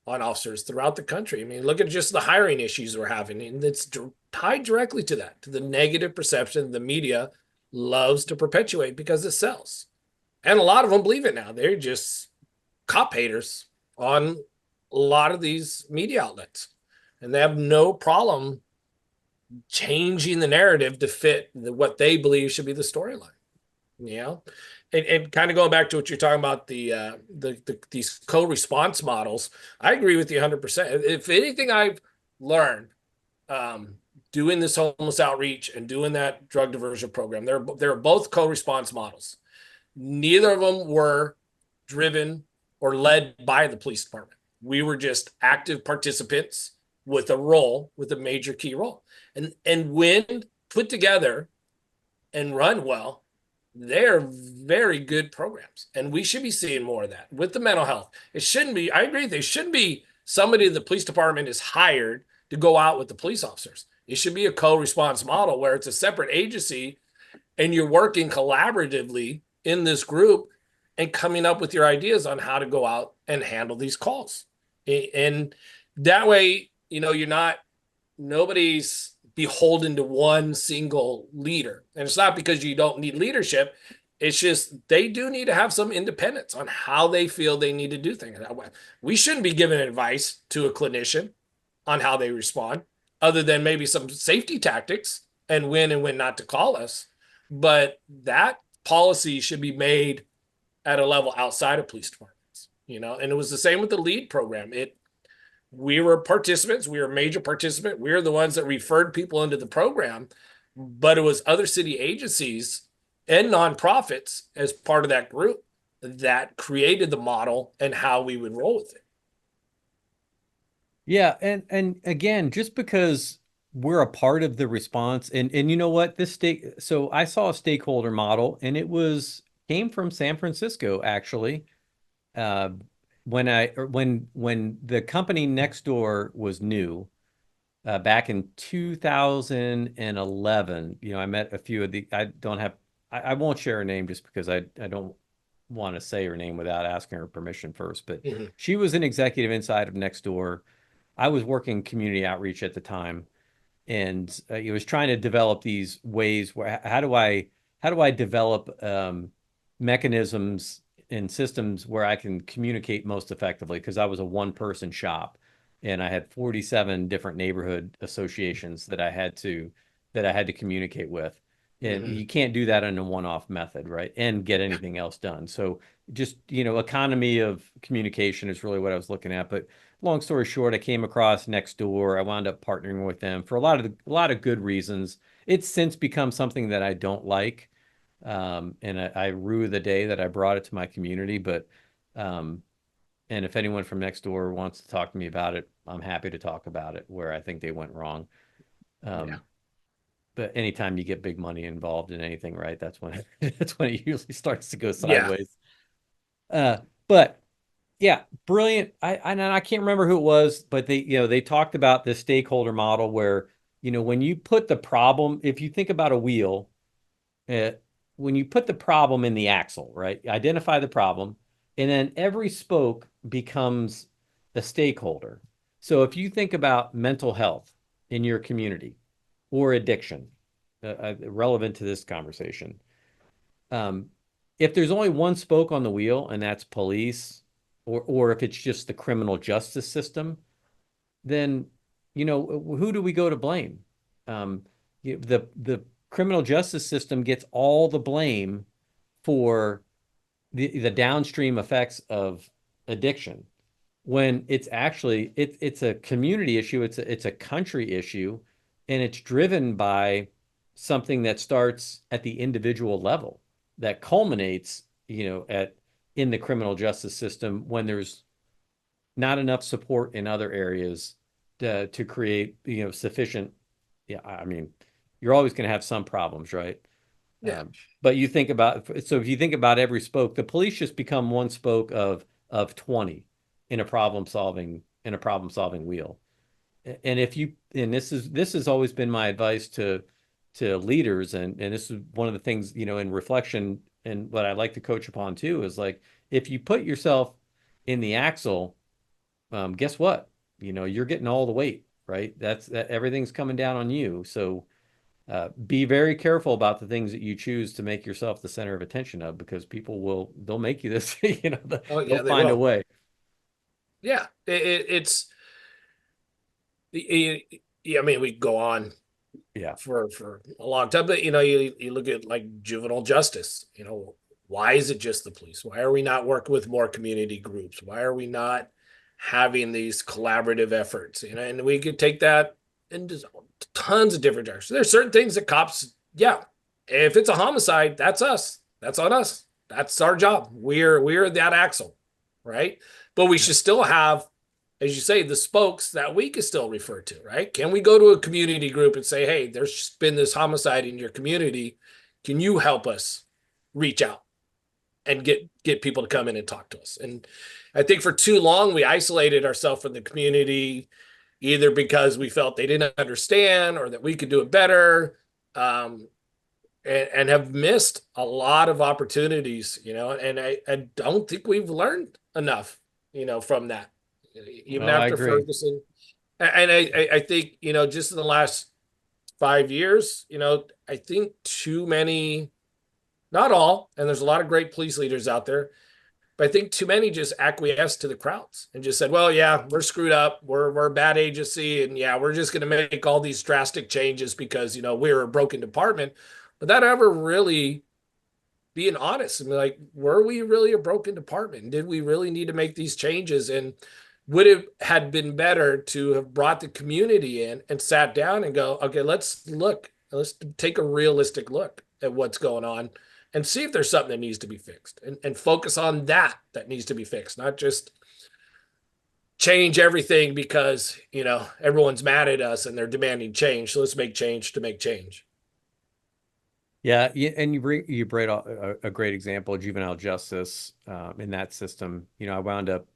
[SPEAKER 2] on officers throughout the country. I mean, look at just the hiring issues we're having, and it's tied directly to that, to the negative perception the media loves to perpetuate because it sells. And a lot of them believe it now. They're just cop haters on a lot of these media outlets, and they have no problem changing the narrative to fit what they believe should be the storyline. You know, and kind of going back to what you're talking about these co-response models. I agree with you 100%. If anything, I've learned um, doing this homeless outreach and doing that drug diversion program, they're both co-response models. Neither of them were driven or led by the police department. We were just active participants with a role, with a major key role. And when put together and run well, they're very good programs. And we should be seeing more of that with the mental health. It shouldn't be, I agree, they shouldn't be somebody the police department is hired to go out with the police officers. It should be a co-response model where it's a separate agency and you're working collaboratively in this group and coming up with your ideas on how to go out and handle these calls. And that way, you're not, nobody's beholden to one single leader. And it's not because you don't need leadership. It's just they do need to have some independence on how they feel they need to do things. We shouldn't be giving advice to a clinician on how they respond, other than maybe some safety tactics and when not to call us. But that policy should be made at a level outside of police departments, and it was the same with the LEAD program. We were participants, we were a major participant, we were the ones that referred people into the program, but it was other city agencies and nonprofits as part of that group that created the model and how we would roll with it.
[SPEAKER 1] Yeah, and again, just because we're a part of the response, and you know what, so I saw a stakeholder model, and it was came from San Francisco actually. Uh, when the company next door was new, back in 2011, I met a few of the I don't have I won't share her name just because I don't want to say her name without asking her permission first, but
[SPEAKER 2] Mhm.
[SPEAKER 1] she was an executive inside of Nextdoor. I was working community outreach at the time, and he was trying to develop these ways where how do I develop mechanisms and systems where I can communicate most effectively, because I was a one person shop and I had 47 different neighborhood associations that I had to communicate with. And
[SPEAKER 2] Hmm.
[SPEAKER 1] you can't do that in a one-off method, right? And get anything else done. So just, economy of communication is really what I was looking at. But long story short, I came across Nextdoor. I wound up partnering with them for a lot of good reasons. It's since become something that I don't like, and I rue the day that I brought it to my community. But um, and if anyone from Nextdoor wants to talk to me about it, I'm happy to talk about it where I think they went wrong.
[SPEAKER 2] Yeah.
[SPEAKER 1] Um, but anytime you get big money involved in anything, right? That's when that's when it usually starts to go
[SPEAKER 2] Yeah.
[SPEAKER 1] sideways. But yeah, brilliant. I can't remember who it was, but they talked about the stakeholder model where, when you put the problem, if you think about a wheel, uh, when you put the problem in the axle, right? Identify the problem, and then every spoke becomes a stakeholder. So if you think about mental health in your community or addiction, relevant to this conversation, um, if there's only one spoke on the wheel and that's police, or if it's just the criminal justice system, then who do we go to blame? Um, the criminal justice system gets all the blame for the downstream effects of addiction, when it's actually it's a community issue, it's a country issue, and it's driven by something that starts at the individual level that culminates, at in the criminal justice system when there's not enough support in other areas to create, sufficient. Yeah, I mean, you're always going to have some problems, right?
[SPEAKER 2] Yeah.
[SPEAKER 1] But you think about, so if you think about every spoke, the police just become one spoke of 20 in a problem solving wheel. And this has always been my advice to leaders, and this is one of the things, in reflection, and what I like to coach upon too, is like, if you put yourself in the axle, guess what? You're getting all the weight, right? That everything's coming down on you. So be very careful about the things that you choose to make yourself the center of attention of, because they'll make you this,
[SPEAKER 2] Oh
[SPEAKER 1] they'll
[SPEAKER 2] yeah, they
[SPEAKER 1] find a
[SPEAKER 2] will.
[SPEAKER 1] way.
[SPEAKER 2] Yeah. It's yeah, I mean, we go on
[SPEAKER 1] Yeah.
[SPEAKER 2] for a long time, but you look at like juvenile justice. Why is it just the police? Why are we not working with more community groups? Why are we not having these collaborative efforts? And we could take that into tons of different directions. There's certain things that cops, yeah, if it's a homicide, that's us. That's on us. That's our job. We're that axle, right? But we
[SPEAKER 1] Yeah.
[SPEAKER 2] should still have, as you say, the spokes that we can still refer to, right? Can we go to a community group and say, hey, there's been this homicide in your community. Can you help us reach out and get people to come in and talk to us? And I think for too long we isolated ourselves from the community, either because we felt they didn't understand or that we could do it better, um, and have missed a lot of opportunities, and I don't think we've learned enough, from that, even
[SPEAKER 1] Oh, I
[SPEAKER 2] after
[SPEAKER 1] agree.
[SPEAKER 2] Ferguson. And I think, just in the last 5 years, I think too many, not all, and there's a lot of great police leaders out there, but I think too many just acquiesced to the crowds and just said, well, yeah, we're screwed up. We're a bad agency. And yeah, we're just going to make all these drastic changes because, we're a broken department. But that ever really being honest and be like, were we really a broken department? Did we really need to make these changes? And would it had been better to have brought the community in and sat down and go, okay, let's take a realistic look at what's going on and see if there's something that needs to be fixed, and focus on that needs to be fixed, not just change everything because, everyone's mad at us and they're demanding change. So let's make change to make change.
[SPEAKER 1] Yeah, and you bring a great example of juvenile justice, in that system. I wound up,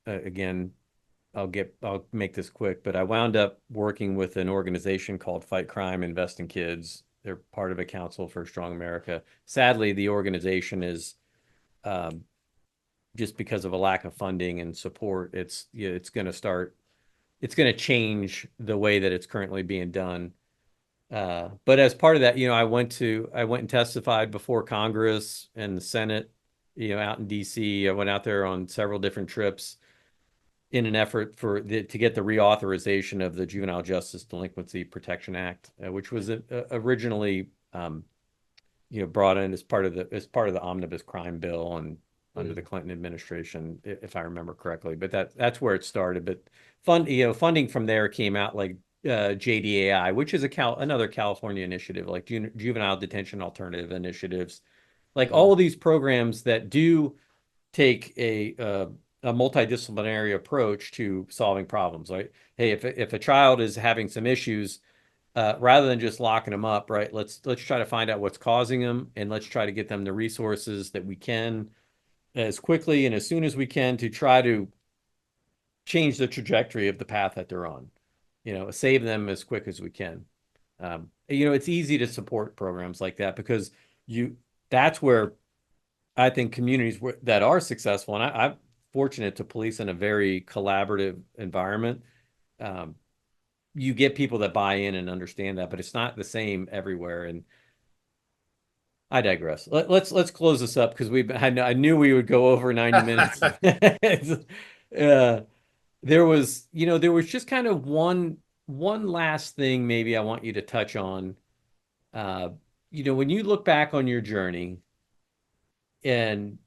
[SPEAKER 1] again, I'll make this quick, but I wound up working with an organization called Fight Crime, Invest in Kids. They're part of a council for Strong America. Sadly, the organization is, just because of a lack of funding and support, it's going to start. it's going to change the way that it's currently being done. But as part of that, I went and testified before Congress and the Senate, out in DC. I went out there on several different trips in an effort to get the reauthorization of the Juvenile Justice Delinquency Protection Act, which was originally brought in as part of the omnibus crime bill and under the Clinton administration, if I remember correctly. But that's where it started. But funding from there came out like JDAI, which is another California initiative, like juvenile detention alternative initiatives, like all of these programs that do take a multidisciplinary approach to solving problems. Right? Hey, if a child is having some issues, rather than just locking them up, right? Let's try to find out what's causing them, and let's try to get them the resources that we can as quickly and as soon as we can to try to change the trajectory of the path that they're on. Save them as quick as we can. It's easy to support programs like that because that's where I think communities that are successful, and I'm fortunate to police in a very collaborative environment. You get people that buy in and understand that, but it's not the same everywhere. And I digress. Let's close this up because I knew we would go over 90 minutes. uh, there was just kind of one last thing maybe I want you to touch on. When you look back on your journey, and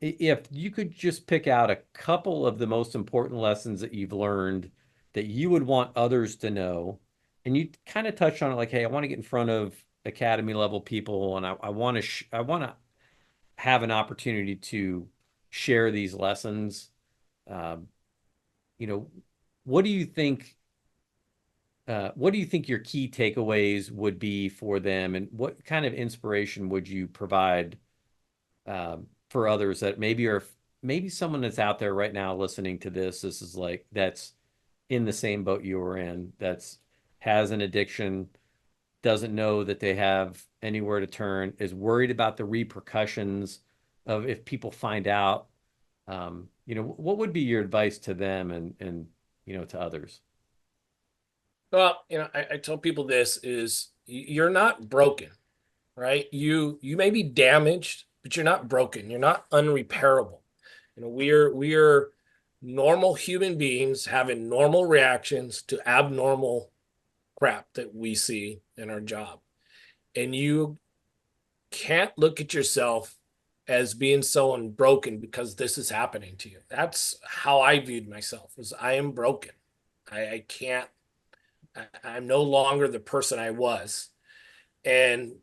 [SPEAKER 1] if you could just pick out a couple of the most important lessons that you've learned that you would want others to know, and you kind of touched on it like, hey, I want to get in front of academy level people, and I want to I want to have an opportunity to share these lessons. Um, you know, what do you think? What do you think your key takeaways would be for them, and what kind of inspiration would you provide for others that maybe someone that's out there right now listening to this? This is like that's in the same boat you were in. That's has an addiction, doesn't know that they have anywhere to turn, is worried about the repercussions of if people find out. What would be your advice to them and to others?
[SPEAKER 2] Well, I tell people this is you're not broken, right? You may be damaged, but you're not broken. You're not unrepairable. We are normal human beings having normal reactions to abnormal crap that we see in our job. And you can't look at yourself as being so unbroken because this is happening to you. That's how I viewed myself, was I am broken. I can't, I'm no longer the person I was. And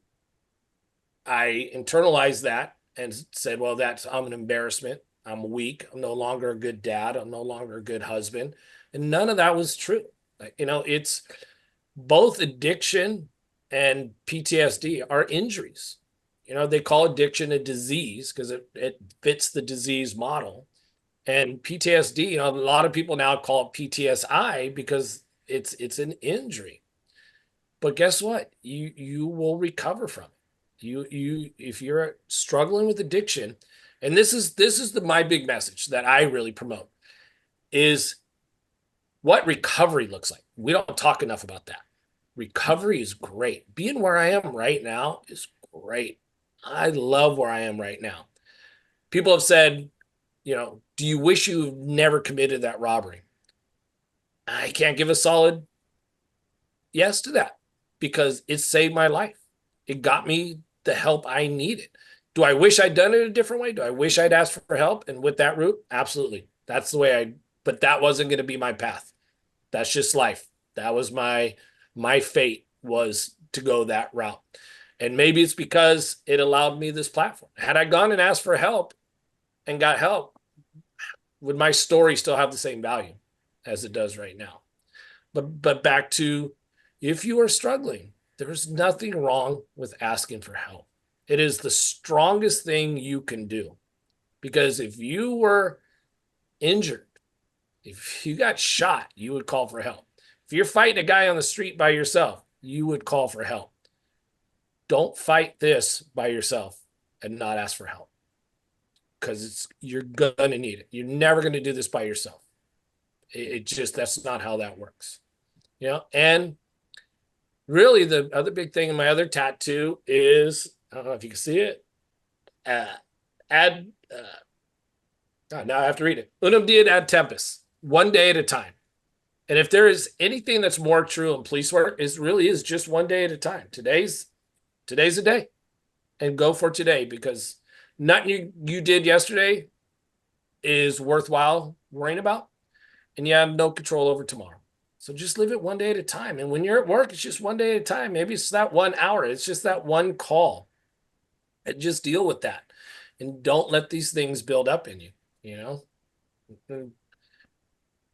[SPEAKER 2] I internalized that and said, well, I'm an embarrassment. I'm weak. I'm no longer a good dad. I'm no longer a good husband. And none of that was true. It's both addiction and PTSD are injuries. They call addiction a disease because it fits the disease model. And PTSD, a lot of people now call it PTSI because it's an injury. But guess what? You will recover from it. If you're struggling with addiction, and this is my big message that I really promote is what recovery looks like. We don't talk enough about that. Recovery is great. Being where I am right now is great. I love where I am right now. People have said, do you wish you never committed that robbery? I can't give a solid yes to that because it saved my life. It got me the help I needed. Do I wish I'd done it a different way? Do I wish I'd asked for help and with that route? Absolutely. That's the way but that wasn't going to be my path. That's just life. That was my fate, was to go that route. And maybe it's because it allowed me this platform. Had I gone and asked for help and got help, would my story still have the same value as it does right now? But back to, if you are struggling, there's nothing wrong with asking for help. It is the strongest thing you can do. Because if you were injured, if you got shot, you would call for help. If you're fighting a guy on the street by yourself, you would call for help. Don't fight this by yourself and not ask for help, because you're gonna need it. You're never gonna do this by yourself. It just, that's not how that works. And really the other big thing in my other tattoo is, I don't know if you can see it, ad, now I have to read it. Unum diet ad tempus, one day at a time. And if there is anything that's more true in police work, it really is just one day at a time. Today's a day, and go for today, because nothing you did yesterday is worthwhile worrying about, and you have no control over tomorrow. So just live it one day at a time. And when you're at work, it's just one day at a time. Maybe it's that 1 hour. It's just that one call. And just deal with that. And don't let these things build up in you.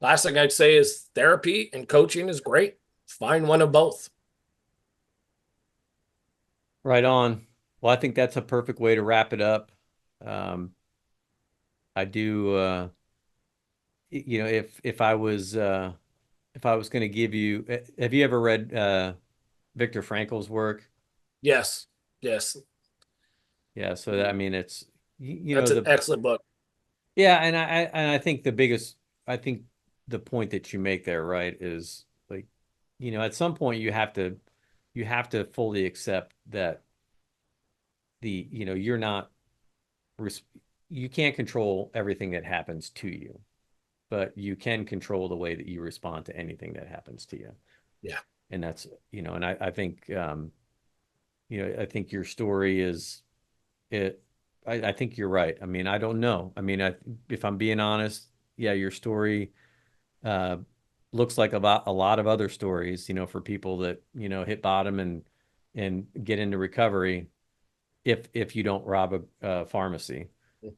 [SPEAKER 2] Last thing I'd say is therapy and coaching is great. Find one of both.
[SPEAKER 1] Right on. Well, I think that's a perfect way to wrap it up. I do, if I was going to give you, have you ever read Viktor Frankl's work?
[SPEAKER 2] Yes.
[SPEAKER 1] Yeah. So I mean, it's,
[SPEAKER 2] That's an excellent book.
[SPEAKER 1] Yeah. And I think I think the point that you make there, right, is like, at some point you have to fully accept that you're not, you can't control everything that happens to you, but you can control the way that you respond to anything that happens to you.
[SPEAKER 2] Yeah.
[SPEAKER 1] And that's, and I think, I think your story is it. I think you're right. I mean, I don't know. I mean, if I'm being honest, yeah, your story looks like about a lot of other stories, for people that, hit bottom and get into recovery if you don't rob a pharmacy.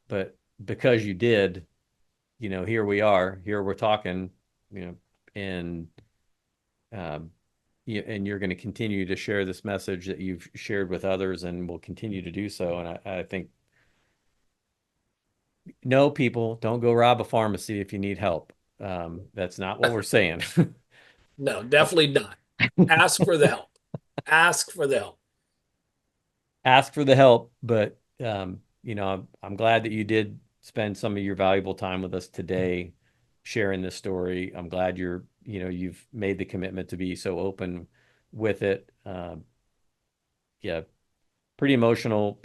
[SPEAKER 1] But because you did, here we are, here we're talking, and and you're going to continue to share this message that you've shared with others, and will continue to do so. And I think, no, people, don't go rob a pharmacy if you need help. That's not what we're saying.
[SPEAKER 2] No, definitely not. Ask for the help. Ask for the help.
[SPEAKER 1] Ask for the help, but I'm glad that you did spend some of your valuable time with us today sharing this story. I'm glad you've made the commitment to be so open with it. Yeah, pretty emotional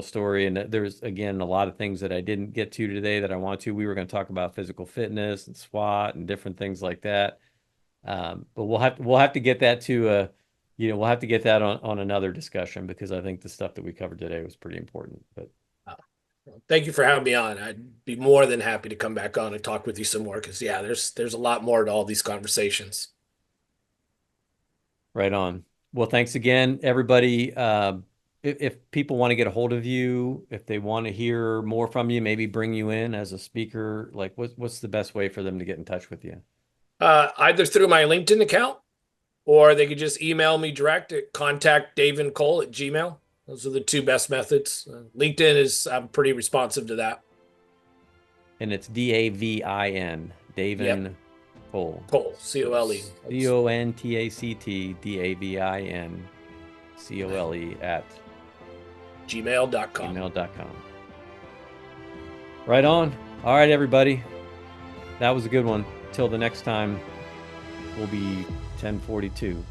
[SPEAKER 1] story. And there's, again, a lot of things that I didn't get to today that I want to. We were going to talk about physical fitness and SWAT and different things like that. But we'll have to get that to we'll have to get that on another discussion, because I think the stuff that we covered today was pretty important. But
[SPEAKER 2] thank you for having me on. I'd be more than happy to come back on and talk with you some more, because there's a lot more to all these conversations.
[SPEAKER 1] Right on. Well, thanks again, everybody. If people want to get a hold of you, if they want to hear more from you, maybe bring you in as a speaker, like what's the best way for them to get in touch with you?
[SPEAKER 2] Either through my LinkedIn account, or they could just email me direct at contact@davincole@gmail.com. Those are the two best methods. LinkedIn I'm pretty responsive to that.
[SPEAKER 1] And it's Davin, Davin
[SPEAKER 2] Yep.
[SPEAKER 1] Cole.
[SPEAKER 2] Cole, C-O-L-E.
[SPEAKER 1] CONTACT DAVIN COLE at
[SPEAKER 2] gmail.com.
[SPEAKER 1] Right on. All right, everybody. That was a good one. Till the next time, we'll be 1042.